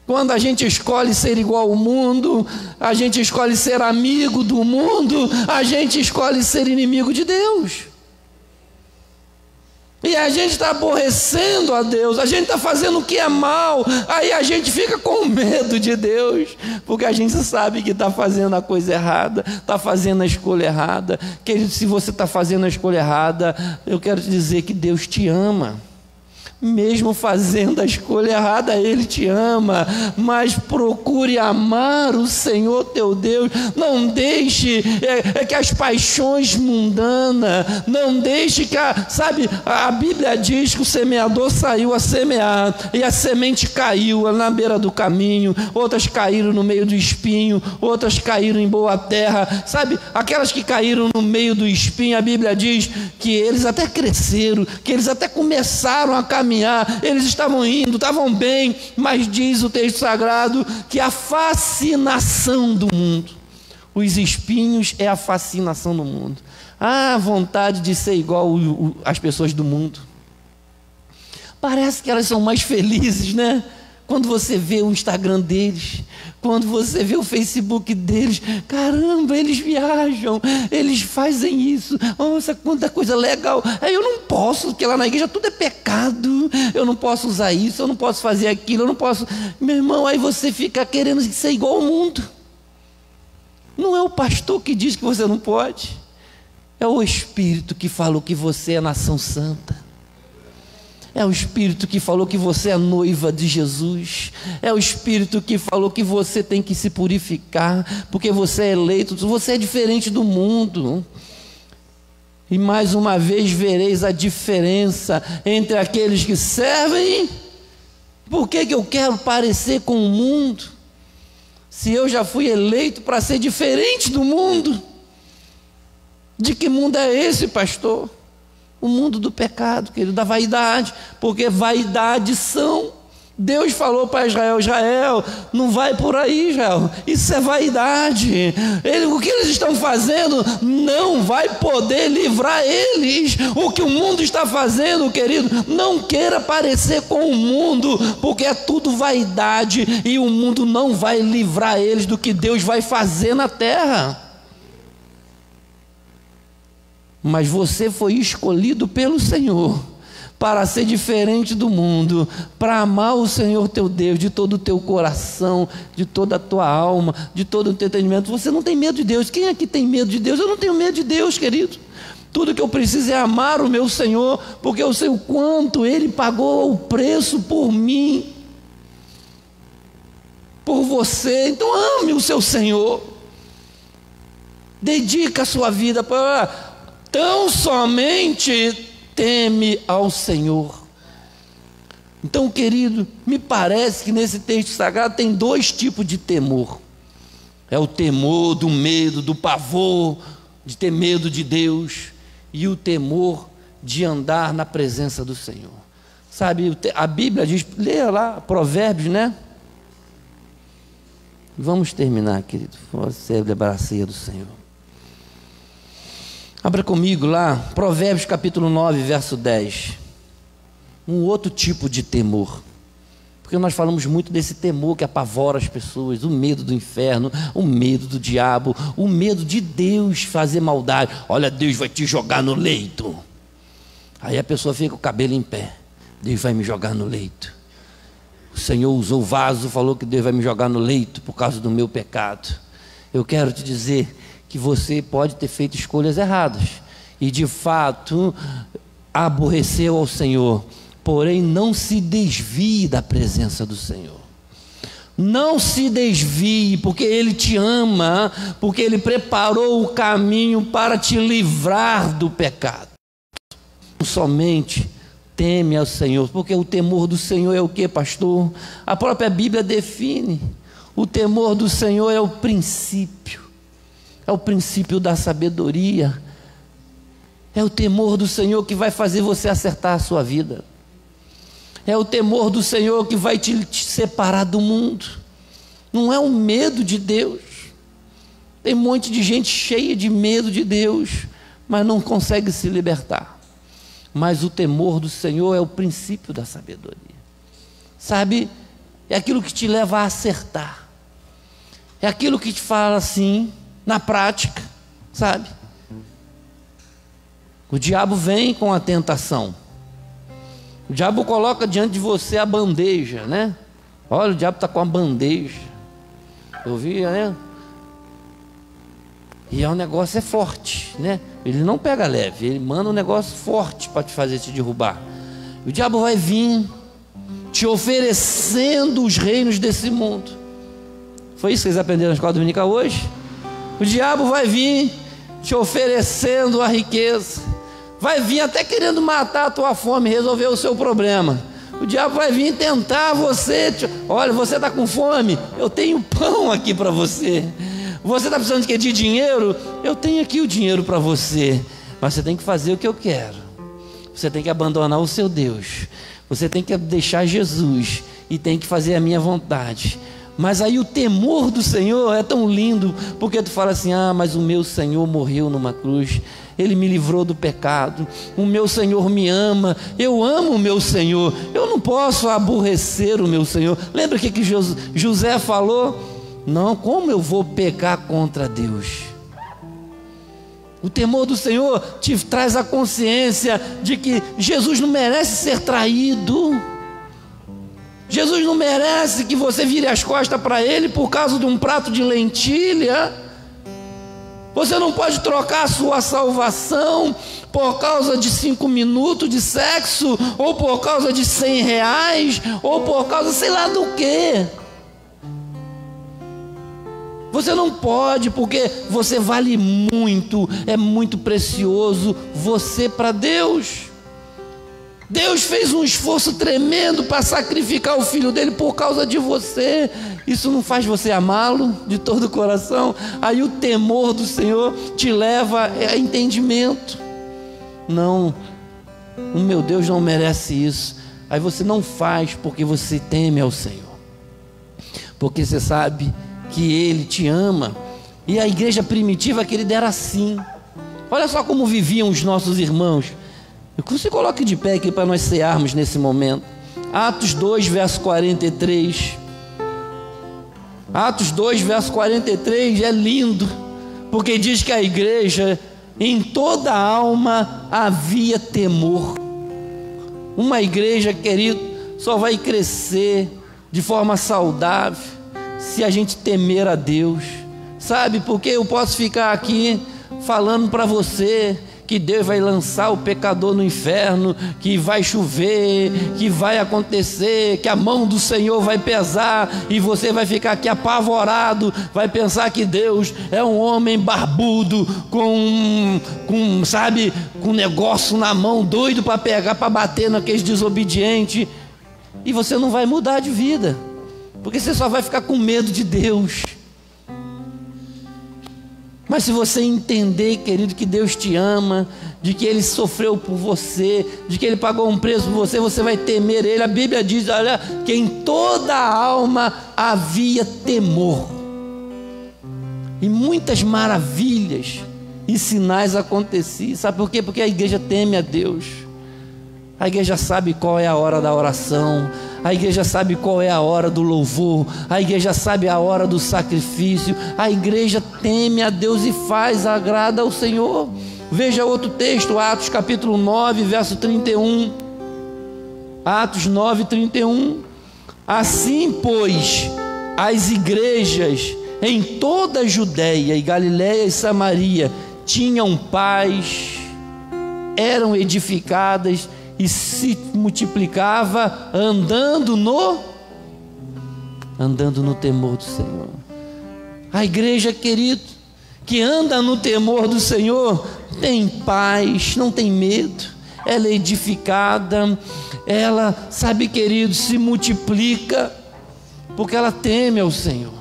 Quando a gente escolhe ser igual ao mundo, a gente escolhe ser amigo do mundo, a gente escolhe ser inimigo de Deus. E a gente está aborrecendo a Deus, a gente está fazendo o que é mal, aí a gente fica com medo de Deus, porque a gente sabe que está fazendo a coisa errada, está fazendo a escolha errada. Querido, se você está fazendo a escolha errada, eu quero te dizer que Deus te ama. Mesmo fazendo a escolha errada, Ele te ama, mas procure amar o Senhor teu Deus. Não deixe que as paixões mundanas, não deixe que a Bíblia diz que o semeador saiu a semear, e a semente caiu na beira do caminho, outras caíram no meio do espinho, outras caíram em boa terra, aquelas que caíram no meio do espinho, a Bíblia diz que eles até cresceram, que eles até começaram a caminhar, eles estavam indo, estavam bem, mas diz o texto sagrado que a fascinação do mundo, os espinhos é a fascinação do mundo, a vontade de ser igual às pessoas do mundo. Parece que elas são mais felizes, né? Quando você vê o Instagram deles, quando você vê o Facebook deles, caramba, eles viajam, eles fazem isso, nossa, quanta coisa legal. Aí eu não posso, porque lá na igreja tudo é pecado, eu não posso usar isso, eu não posso fazer aquilo, eu não posso. Meu irmão, aí você fica querendo ser igual ao mundo. Não é o pastor que diz que você não pode, é o Espírito que falou que você é nação santa. É o Espírito que falou que você é noiva de Jesus. É o Espírito que falou que você tem que se purificar, porque você é eleito, você é diferente do mundo. E mais uma vez vereis a diferença entre aqueles que servem. Por que eu quero parecer com o mundo? Se eu já fui eleito para ser diferente do mundo. De que mundo é esse, pastor? O mundo do pecado, querido, da vaidade, porque vaidade são. Deus falou para Israel: Israel, não vai por aí, Israel, isso é vaidade. O que eles estão fazendo não vai poder livrar eles. O que o mundo está fazendo, querido, não queira parecer com o mundo, porque é tudo vaidade, e o mundo não vai livrar eles do que Deus vai fazer na terra. Mas você foi escolhido pelo Senhor para ser diferente do mundo, para amar o Senhor teu Deus de todo o teu coração, de toda a tua alma, de todo o teu entendimento. Você não tem medo de Deus. Quem aqui tem medo de Deus? Eu não tenho medo de Deus, querido. Tudo que eu preciso é amar o meu Senhor, porque eu sei o quanto Ele pagou o preço por mim, por você. Então ame o seu Senhor, dedica a sua vida para... Tão somente teme ao Senhor. Então, querido, me parece que nesse texto sagrado tem dois tipos de temor. É o temor do medo, do pavor, de ter medo de Deus, e o temor de andar na presença do Senhor. A Bíblia diz, leia lá, Provérbios, né? Vamos terminar, querido. Celebrar a ceia do Senhor. Abra comigo lá, Provérbios capítulo 9, verso 10. Um outro tipo de temor. Porque nós falamos muito desse temor que apavora as pessoas, o medo do inferno, o medo do diabo, o medo de Deus fazer maldade. Olha, Deus vai te jogar no leito. Aí a pessoa fica com o cabelo em pé. Deus vai me jogar no leito. O Senhor usou o vaso, falou que Deus vai me jogar no leito por causa do meu pecado. Eu quero te dizer que você pode ter feito escolhas erradas e de fato aborreceu ao Senhor, porém não se desvie da presença do Senhor. Não se desvie, porque Ele te ama, porque Ele preparou o caminho para te livrar do pecado. Somente teme ao Senhor, porque o temor do Senhor é o que, pastor? A própria Bíblia define: o temor do Senhor é o princípio. É o princípio da sabedoria. É o temor do Senhor que vai fazer você acertar a sua vida. É o temor do Senhor que vai te separar do mundo. Não é o medo de Deus. Tem um monte de gente cheia de medo de Deus, mas não consegue se libertar. Mas o temor do Senhor é o princípio da sabedoria. É aquilo que te leva a acertar. É aquilo que te fala assim, na prática, O diabo vem com a tentação. O diabo coloca diante de você a bandeja, né? Olha, o diabo está com a bandeja. Eu vi, né? E o negócio é forte, né? Ele não pega leve, ele manda um negócio forte para te fazer te derrubar. O diabo vai vir te oferecendo os reinos desse mundo. Foi isso que vocês aprenderam na escola dominical hoje? O diabo vai vir te oferecendo a riqueza, vai vir até querendo matar a tua fome, resolver o seu problema. O diabo vai vir tentar você. Olha, você está com fome? Eu tenho pão aqui para você. Você está precisando de quê? De dinheiro? Eu tenho aqui o dinheiro para você. Mas você tem que fazer o que eu quero. Você tem que abandonar o seu Deus. Você tem que deixar Jesus e tem que fazer a minha vontade. Mas aí o temor do Senhor é tão lindo, porque tu fala assim: ah, mas o meu Senhor morreu numa cruz, Ele me livrou do pecado, o meu Senhor me ama, eu amo o meu Senhor, eu não posso aborrecer o meu Senhor. Lembra o que José falou? Não, como eu vou pecar contra Deus? O temor do Senhor te traz a consciência de que Jesus não merece ser traído. Jesus não merece que você vire as costas para Ele por causa de um prato de lentilha. Você não pode trocar a sua salvação por causa de 5 minutos de sexo, ou por causa de R$100, ou por causa sei lá do que. Você não pode, porque você vale muito, é muito precioso você para Deus. Deus fez um esforço tremendo para sacrificar o Filho dele por causa de você. Isso não faz você amá-lo de todo o coração? Aí o temor do Senhor te leva a entendimento. Não, o meu Deus não merece isso. Aí você não faz porque você teme ao Senhor, porque você sabe que Ele te ama. E a igreja primitiva, querida, era assim. Olha só como viviam os nossos irmãos. Se coloque de pé aqui para nós cearmos nesse momento. Atos 2, verso 43. Atos 2, verso 43 é lindo, porque diz que a igreja, em toda a alma havia temor. Uma igreja, querido, só vai crescer de forma saudável se a gente temer a Deus. Sabe, porque eu posso ficar aqui falando para você que Deus vai lançar o pecador no inferno, que vai chover, que vai acontecer, que a mão do Senhor vai pesar, e você vai ficar aqui apavorado, vai pensar que Deus é um homem barbudo, com negócio na mão, doido para pegar, para bater naqueles desobedientes, e você não vai mudar de vida, porque você só vai ficar com medo de Deus. Mas se você entender, querido, que Deus te ama, de que Ele sofreu por você, de que Ele pagou um preço por você, você vai temer Ele. A Bíblia diz, olha, que em toda a alma havia temor, e muitas maravilhas e sinais aconteciam. Sabe por quê? Porque a igreja teme a Deus. A igreja sabe qual é a hora da oração, a igreja sabe qual é a hora do louvor, a igreja sabe a hora do sacrifício. A igreja teme a Deus e agrada ao Senhor. Veja outro texto, Atos capítulo 9, verso 31. Atos 9, 31. Assim, pois, as igrejas em toda a Judéia e Galiléia e Samaria tinham paz, eram edificadas e se multiplicava, andando no temor do Senhor. A igreja, querido, que anda no temor do Senhor, tem paz, não tem medo, ela é edificada, ela, sabe, querido, se multiplica, porque ela teme ao Senhor,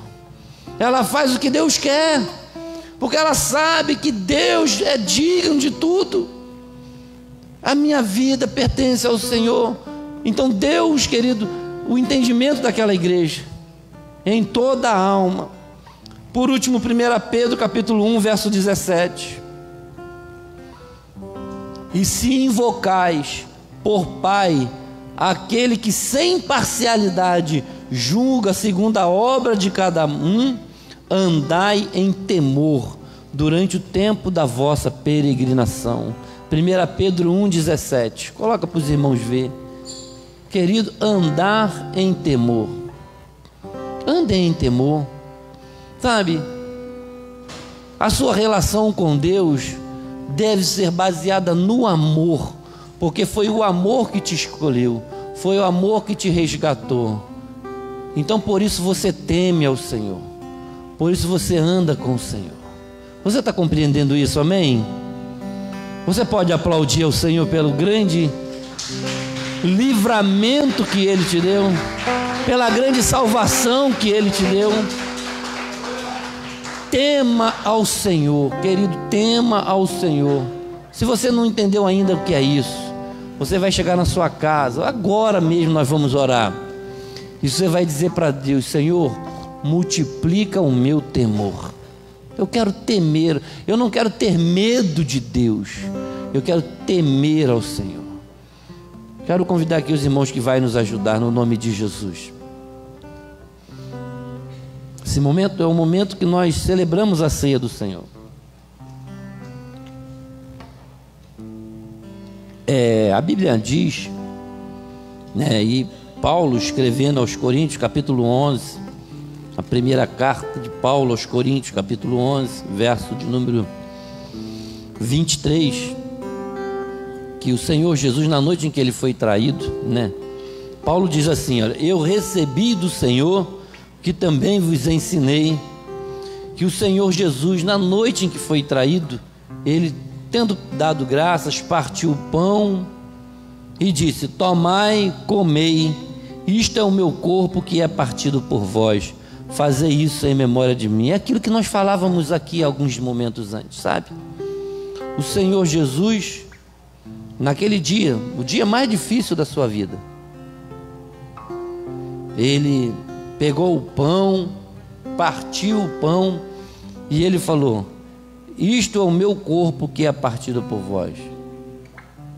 ela faz o que Deus quer, porque ela sabe que Deus é digno de tudo. A minha vida pertence ao Senhor. Então Deus, querido, o entendimento daquela igreja, em toda a alma. Por último, 1 Pedro capítulo 1, verso 17. E se invocais por Pai aquele que sem parcialidade julga segundo a obra de cada um, andai em temor durante o tempo da vossa peregrinação. 1 Pedro 1,17. Coloca para os irmãos ver. Querido, andar em temor. Ande em temor. Sabe, a sua relação com Deus deve ser baseada no amor, porque foi o amor que te escolheu, foi o amor que te resgatou. Então por isso você teme ao Senhor, por isso você anda com o Senhor. Você está compreendendo isso, amém? Você pode aplaudir ao Senhor pelo grande livramento que Ele te deu, pela grande salvação que Ele te deu. Tema ao Senhor, querido, tema ao Senhor. Se você não entendeu ainda o que é isso, você vai chegar na sua casa, agora mesmo nós vamos orar, e você vai dizer para Deus: Senhor, multiplica o meu temor. Eu quero temer, eu não quero ter medo de Deus, eu quero temer ao Senhor. Quero convidar aqui os irmãos que vão nos ajudar no nome de Jesus. Esse momento é o momento que nós celebramos a ceia do Senhor. A Bíblia diz, né, e Paulo escrevendo aos Coríntios, capítulo 11, a primeira carta de Paulo aos Coríntios, capítulo 11, verso de número 23, que o Senhor Jesus, na noite em que ele foi traído, né, Paulo diz assim: olha, eu recebi do Senhor que também vos ensinei, que o Senhor Jesus, na noite em que foi traído, ele, tendo dado graças, partiu o pão e disse: tomai, comei, isto é o meu corpo que é partido por vós, fazei isso em memória de mim. É aquilo que nós falávamos aqui alguns momentos antes, sabe? O Senhor Jesus, naquele dia, o dia mais difícil da sua vida, ele pegou o pão, partiu o pão e ele falou: isto é o meu corpo que é partido por vós.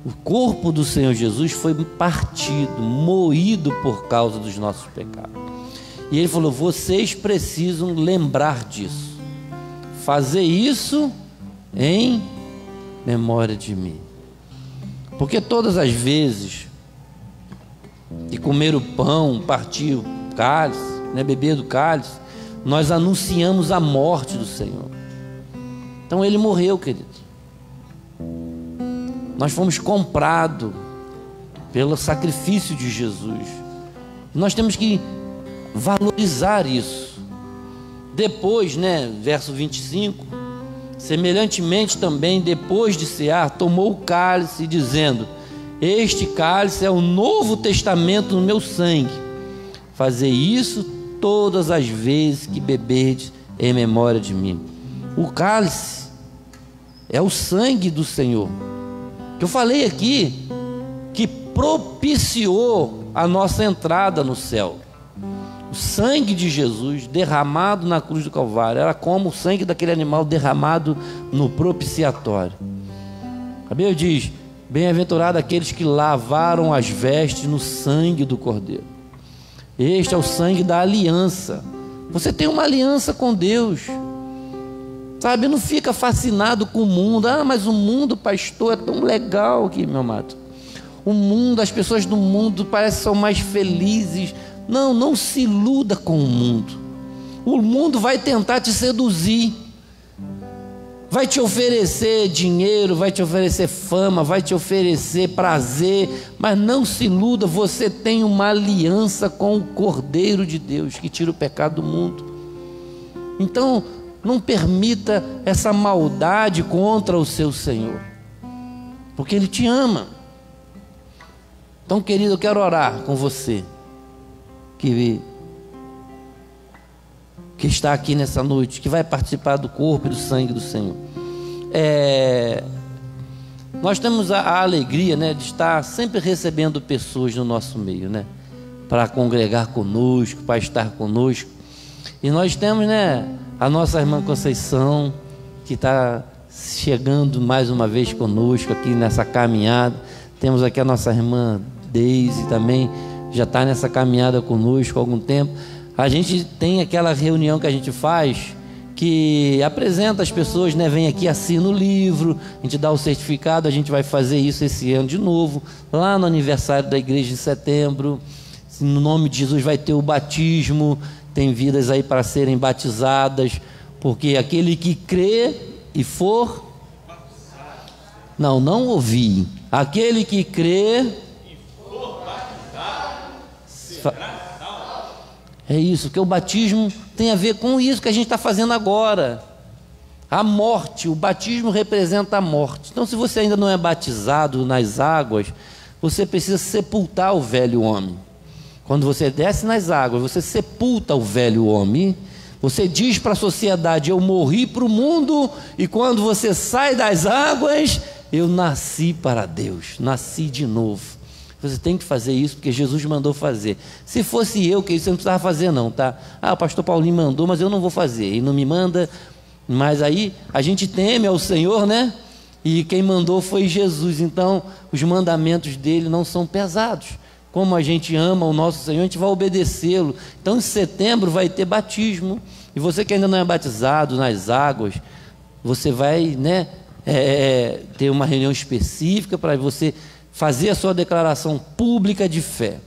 O corpo do Senhor Jesus foi partido, moído por causa dos nossos pecados. E ele falou: vocês precisam lembrar disso, fazer isso em memória de mim. Porque todas as vezes que comer o pão, partir o cálice, né, beber do cálice, nós anunciamos a morte do Senhor. Então ele morreu, querido. Nós fomos comprados pelo sacrifício de Jesus. Nós temos que valorizar isso. Depois, né, verso 25, semelhantemente também, depois de cear, tomou o cálice, dizendo: este cálice é o novo testamento no meu sangue. Fazei isso todas as vezes que beberdes em memória de mim. O cálice é o sangue do Senhor, que eu falei aqui, que propiciou a nossa entrada no céu. O sangue de Jesus derramado na cruz do Calvário era como o sangue daquele animal derramado no propiciatório. A Bíblia diz: bem-aventurado aqueles que lavaram as vestes no sangue do Cordeiro. Este é o sangue da aliança. Você tem uma aliança com Deus, sabe? Não fica fascinado com o mundo. Ah, mas o mundo, pastor, é tão legal aqui, meu amado. O mundo, as pessoas do mundo parecem que são mais felizes. Não, não se iluda com o mundo. O mundo vai tentar te seduzir, vai te oferecer dinheiro, vai te oferecer fama, vai te oferecer prazer, mas não se iluda, você tem uma aliança com o Cordeiro de Deus, que tira o pecado do mundo. Então, não permita essa maldade contra o seu Senhor, porque Ele te ama. Então, querido, eu quero orar com você, que está aqui nessa noite, que vai participar do corpo e do sangue do Senhor. Nós temos a alegria, né, de estar sempre recebendo pessoas no nosso meio, né, para congregar conosco, para estar conosco. E nós temos, né, a nossa irmã Conceição, que está chegando mais uma vez conosco aqui nessa caminhada. Temos aqui a nossa irmã Deise também, já está nessa caminhada conosco há algum tempo. A gente tem aquela reunião que a gente faz, que apresenta as pessoas, né? Vem aqui, assina o livro, a gente dá o certificado. A gente vai fazer isso esse ano de novo, lá no aniversário da igreja em setembro. No nome de Jesus vai ter o batismo, tem vidas aí para serem batizadas, porque aquele que crê e for... Não ouvi. Aquele que crê e for batizado será salvo. É isso, que o batismo tem a ver com isso que a gente está fazendo agora. A morte, o batismo representa a morte. Então, se você ainda não é batizado nas águas, você precisa sepultar o velho homem. Quando você desce nas águas, você sepulta o velho homem. Você diz para a sociedade: eu morri para o mundo. E quando você sai das águas, eu nasci para Deus, nasci de novo. Você tem que fazer isso porque Jesus mandou fazer. Se fosse eu, que você não precisava fazer não, tá? O pastor Paulinho mandou, mas eu não vou fazer. Ele não me manda. Mas aí a gente teme ao Senhor, né? E quem mandou foi Jesus. Então os mandamentos dele não são pesados. Como a gente ama o nosso Senhor, a gente vai obedecê-lo. Então em setembro vai ter batismo. E você que ainda não é batizado nas águas, você vai, né, ter uma reunião específica para você fazer a sua declaração pública de fé.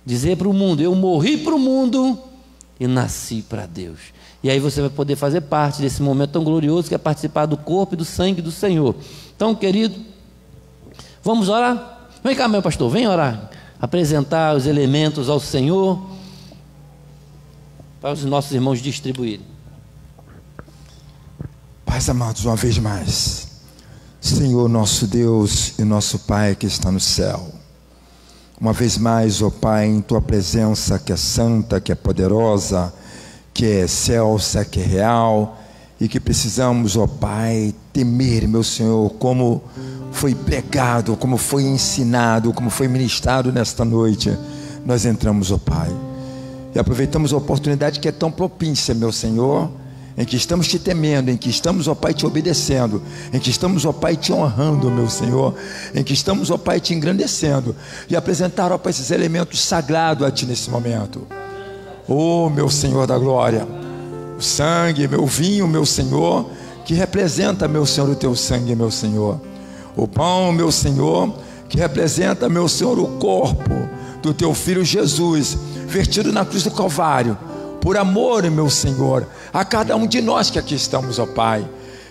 Dizer para o mundo: eu morri para o mundo e nasci para Deus. E aí você vai poder fazer parte desse momento tão glorioso que é participar do corpo e do sangue do Senhor. Então, querido, vamos orar? Vem cá, meu pastor, vem orar. Apresentar os elementos ao Senhor para os nossos irmãos distribuírem. Pais amados, uma vez mais, Senhor nosso Deus e nosso Pai que está no céu, uma vez mais, ó Pai, em Tua presença que é santa, que é poderosa, que é excelsa, que é real, e que precisamos, ó Pai, temer, meu Senhor, como foi pregado, como foi ensinado, como foi ministrado nesta noite. Nós entramos, ó Pai, e aproveitamos a oportunidade que é tão propícia, meu Senhor, em que estamos te temendo, em que estamos, ó Pai, te obedecendo, em que estamos, ó Pai, te honrando, meu Senhor, em que estamos, ó Pai, te engrandecendo, e apresentar, ó Pai, esses elementos sagrados a Ti nesse momento. Oh, meu Senhor da glória, o sangue, meu vinho, meu Senhor, que representa, meu Senhor, o Teu sangue, meu Senhor. O pão, meu Senhor, que representa, meu Senhor, o corpo do Teu Filho Jesus, vertido na cruz do Calvário, por amor, meu Senhor, a cada um de nós que aqui estamos, ó Pai.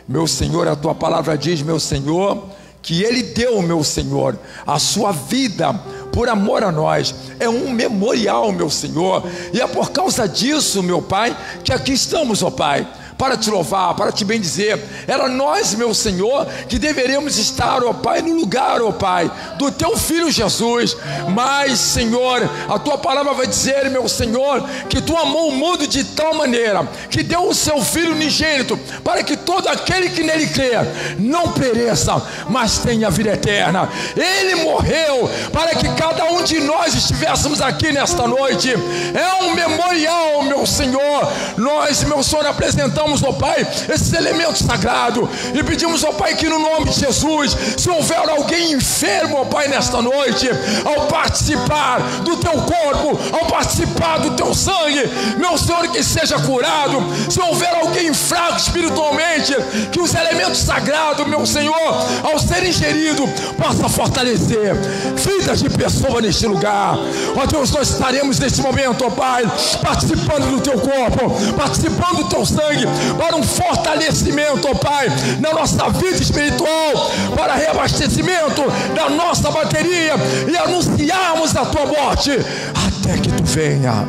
Meu Senhor, a Tua palavra diz, meu Senhor, que Ele deu, meu Senhor, a Sua vida por amor a nós. É um memorial, meu Senhor, e é por causa disso, meu Pai, que aqui estamos, ó Pai, para te louvar, para te bendizer. Era nós, meu Senhor, que deveríamos estar, ó Pai, no lugar, ó Pai, do Teu Filho Jesus. Mas, Senhor, a Tua palavra vai dizer, meu Senhor, que Tu amou o mundo de tal maneira que deu o Seu Filho unigênito, para que todo aquele que nele crê não pereça, mas tenha vida eterna. Ele morreu para que cada um de nós estivéssemos aqui nesta noite. É um memorial, meu Senhor. Nós, meu Senhor, apresentamos, ó Pai, esses elementos sagrados e pedimos, ó Pai, que no nome de Jesus, se houver alguém enfermo, ó Pai, nesta noite, ao participar do Teu corpo, ao participar do Teu sangue, meu Senhor, que seja curado. Se houver alguém fraco espiritualmente, que os elementos sagrados, meu Senhor, ao ser ingerido, possa fortalecer vidas de pessoas neste lugar. Ó Deus, nós estaremos neste momento, ó Pai, participando do Teu corpo, participando do Teu sangue, para um fortalecimento, ó Pai, na nossa vida espiritual, para reabastecimento da nossa bateria e anunciarmos a Tua morte até que Tu venha.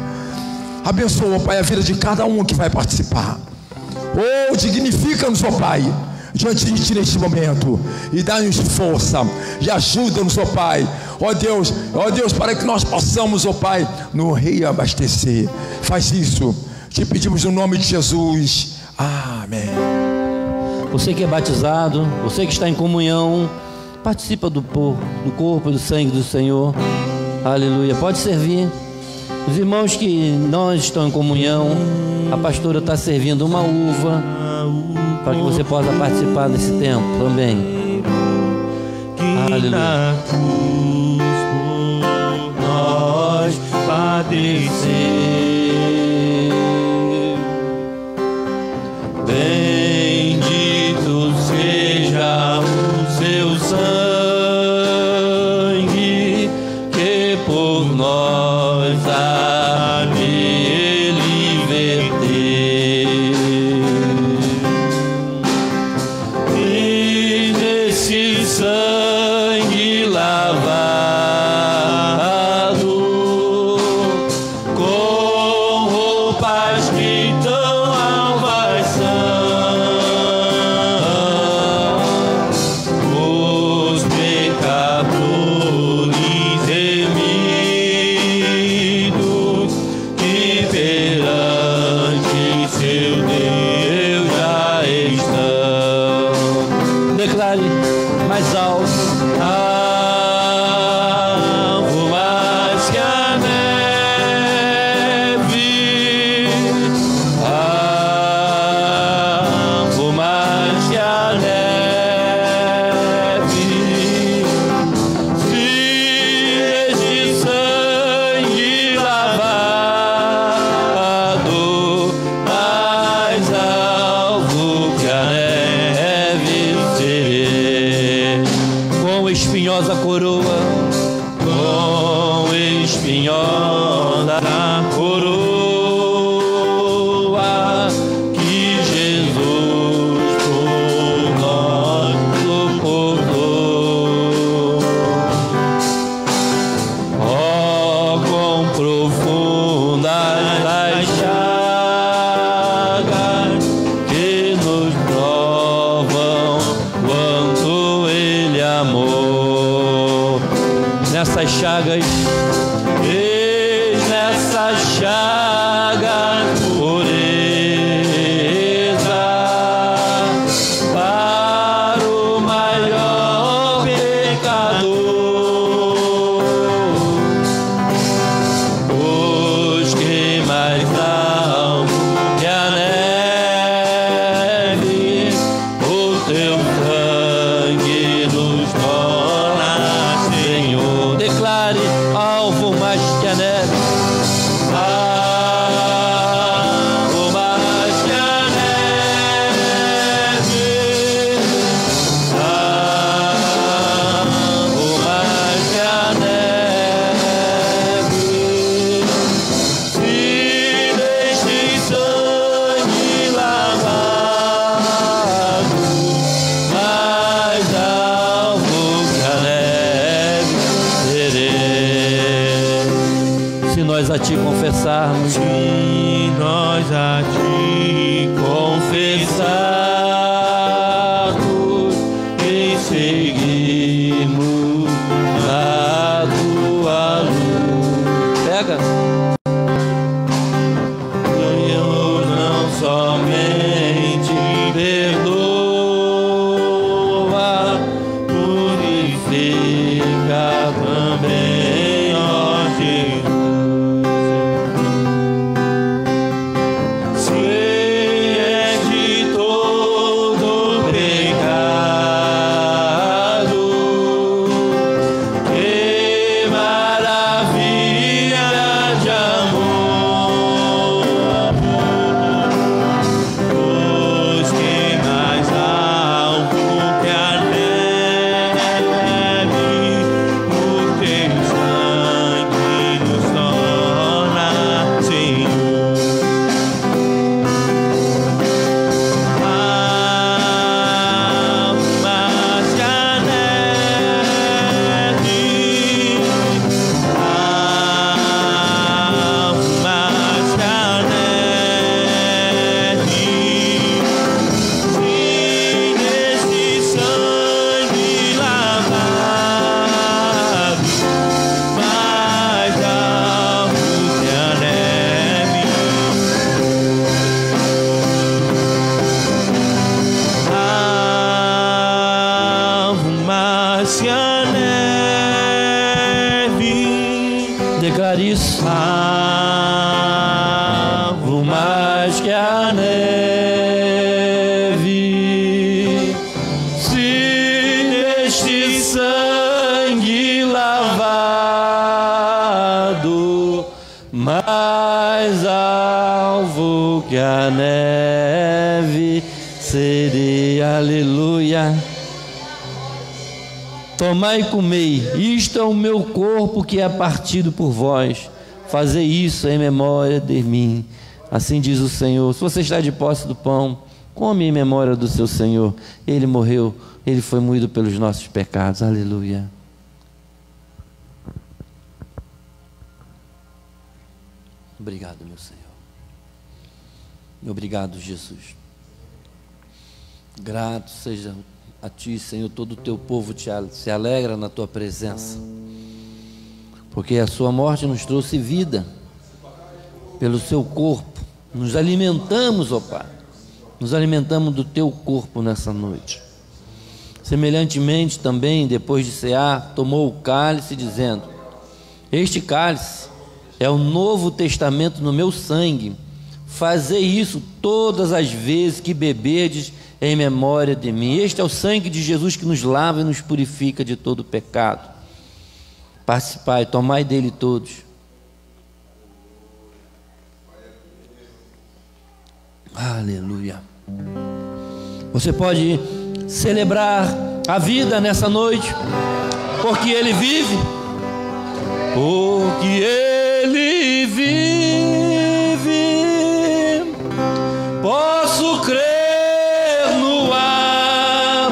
Abençoa, ó Pai, a vida de cada um que vai participar. Oh, dignifica-nos, ó Pai, diante de Ti neste momento, e dá-nos força e ajuda-nos, ó Pai, ó Deus, para que nós possamos, ó Pai, nos reabastecer. Faz isso, te pedimos no nome de Jesus. Amém. Você que é batizado, você que está em comunhão, participa do corpo e do sangue do Senhor. Aleluia, pode servir. Os irmãos que não estão em comunhão, a pastora está servindo uma uva, para que você possa participar desse tempo também. Aleluia. Na cruz por nós padeceu. chagas que tão alvas são, os pecadores remidos que perante seu Deus já estão. Declare mais alto. Alvo mais que a neve, alvo mais que a neve, fiéis de sangue lavado, mais alvo que a neve serei. Com espinhosa coroa, com espinhosa coroa, que Jesus por nós suportou. Oh, quão profundas as chagas que nos provam quanto Ele amou. Nessas chagas, eis nessas chagas pureza para o maior pecador. Pois que mais alto que a neve, o teu sangue nos torna, Senhor. Declare: alvo mais que a neve, alvo mais que a neve, alvo mais que a neve, se deste sangue lavado, mais alvo que a neve serei. Se nós a ti confessarmos, se nós a ti confessarmos e seguimos a tua luz. Pega. Deus não somente perdoa, purifica também, ó Jesus. Se é de todo pecado, que maravilha de amor, pois que mais alto que a neve, o teu sangue nos torna, Senhor. Mais que a neve, mais que a neve, se nesse sangue lavado, mais alto que a neve, alvo mais que a neve. Declare isso. Alvo mais que a neve, se neste sangue lavado, mais alvo que a neve serei. Aleluia. Tomai e comei, isto é o meu corpo que é partido por vós. Fazei isso em memória de mim. Assim diz o Senhor. Se você está de posse do pão, come em memória do seu Senhor. Ele morreu, ele foi moído pelos nossos pecados. Aleluia. Obrigado, meu Senhor. Obrigado, Jesus. Grato seja a Ti, Senhor. Todo o Teu povo se alegra na Tua presença, porque a Sua morte nos trouxe vida. Pelo Seu corpo nos alimentamos, ó Pai. Nos alimentamos do Teu corpo nessa noite. Semelhantemente também, depois de cear, tomou o cálice, dizendo: este cálice é o novo testamento no meu sangue. Fazei isso todas as vezes que beberdes em memória de mim. Este é o sangue de Jesus que nos lava e nos purifica de todo pecado. Participai, tomai dele todos. Aleluia. Você pode celebrar a vida nessa noite, porque Ele vive. Porque Ele vive, posso crer no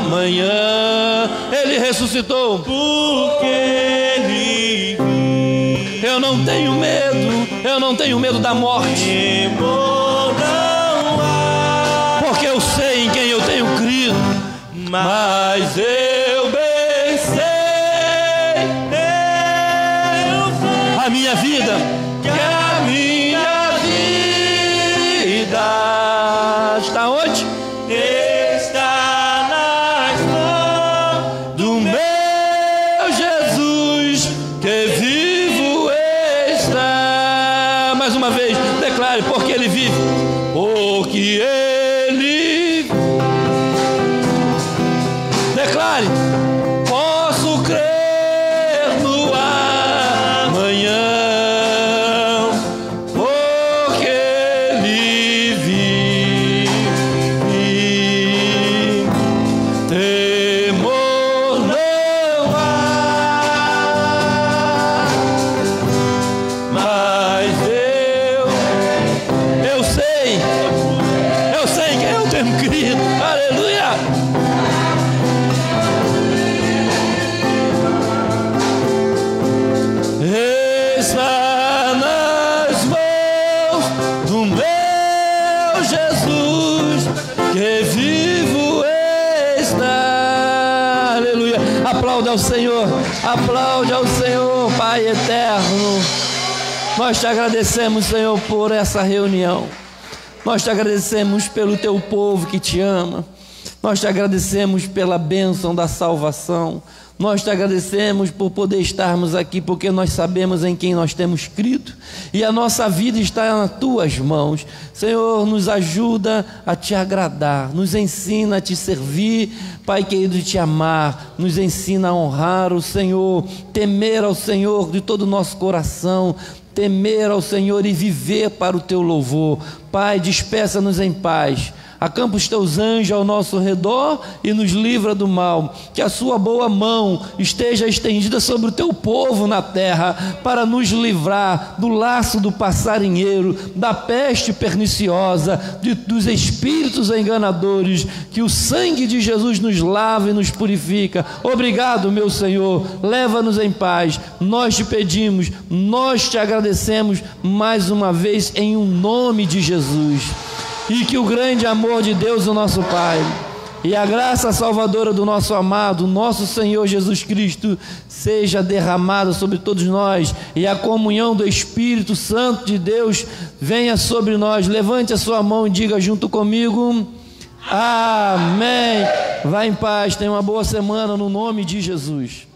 amanhã. Ele ressuscitou. Porque Ele vive, eu não tenho medo da morte. Porque eu sei em quem eu tenho crido. Mas eu bem sei, a minha vida, que a minha vida está onde? Está nas mãos do meu Jesus, que vivo está. Mais uma vez, declare: porque Ele vive. Porque Ele, declare: posso crer no amanhã, porque Ele vive. Temor não há, mas eu sei em quem eu tenho crido. Aleluia. Está nas mãos do meu Jesus, que vivo está. Aleluia. Aplaude ao Senhor, aplaude ao Senhor. Pai eterno, nós te agradecemos, Senhor, por essa reunião. Nós te agradecemos pelo teu povo que te ama. Nós te agradecemos pela bênção da salvação. Nós te agradecemos por poder estarmos aqui, porque nós sabemos em quem nós temos crido, e a nossa vida está nas tuas mãos. Senhor, nos ajuda a te agradar, nos ensina a te servir, Pai querido, te amar, nos ensina a honrar o Senhor, temer ao Senhor de todo o nosso coração, temer ao Senhor e viver para o teu louvor. Pai, despeça-nos em paz. Acampa os teus anjos ao nosso redor e nos livra do mal. Que a sua boa mão esteja estendida sobre o teu povo na terra, para nos livrar do laço do passarinheiro, da peste perniciosa, dos espíritos enganadores. Que o sangue de Jesus nos lava e nos purifica. Obrigado, meu Senhor. Leva-nos em paz. Nós te pedimos, nós te agradecemos mais uma vez em um nome de Jesus. E que o grande amor de Deus, o nosso Pai, e a graça salvadora do nosso amado, nosso Senhor Jesus Cristo, seja derramada sobre todos nós, e a comunhão do Espírito Santo de Deus venha sobre nós. Levante a sua mão e diga junto comigo: amém. Vá em paz, tenha uma boa semana no nome de Jesus.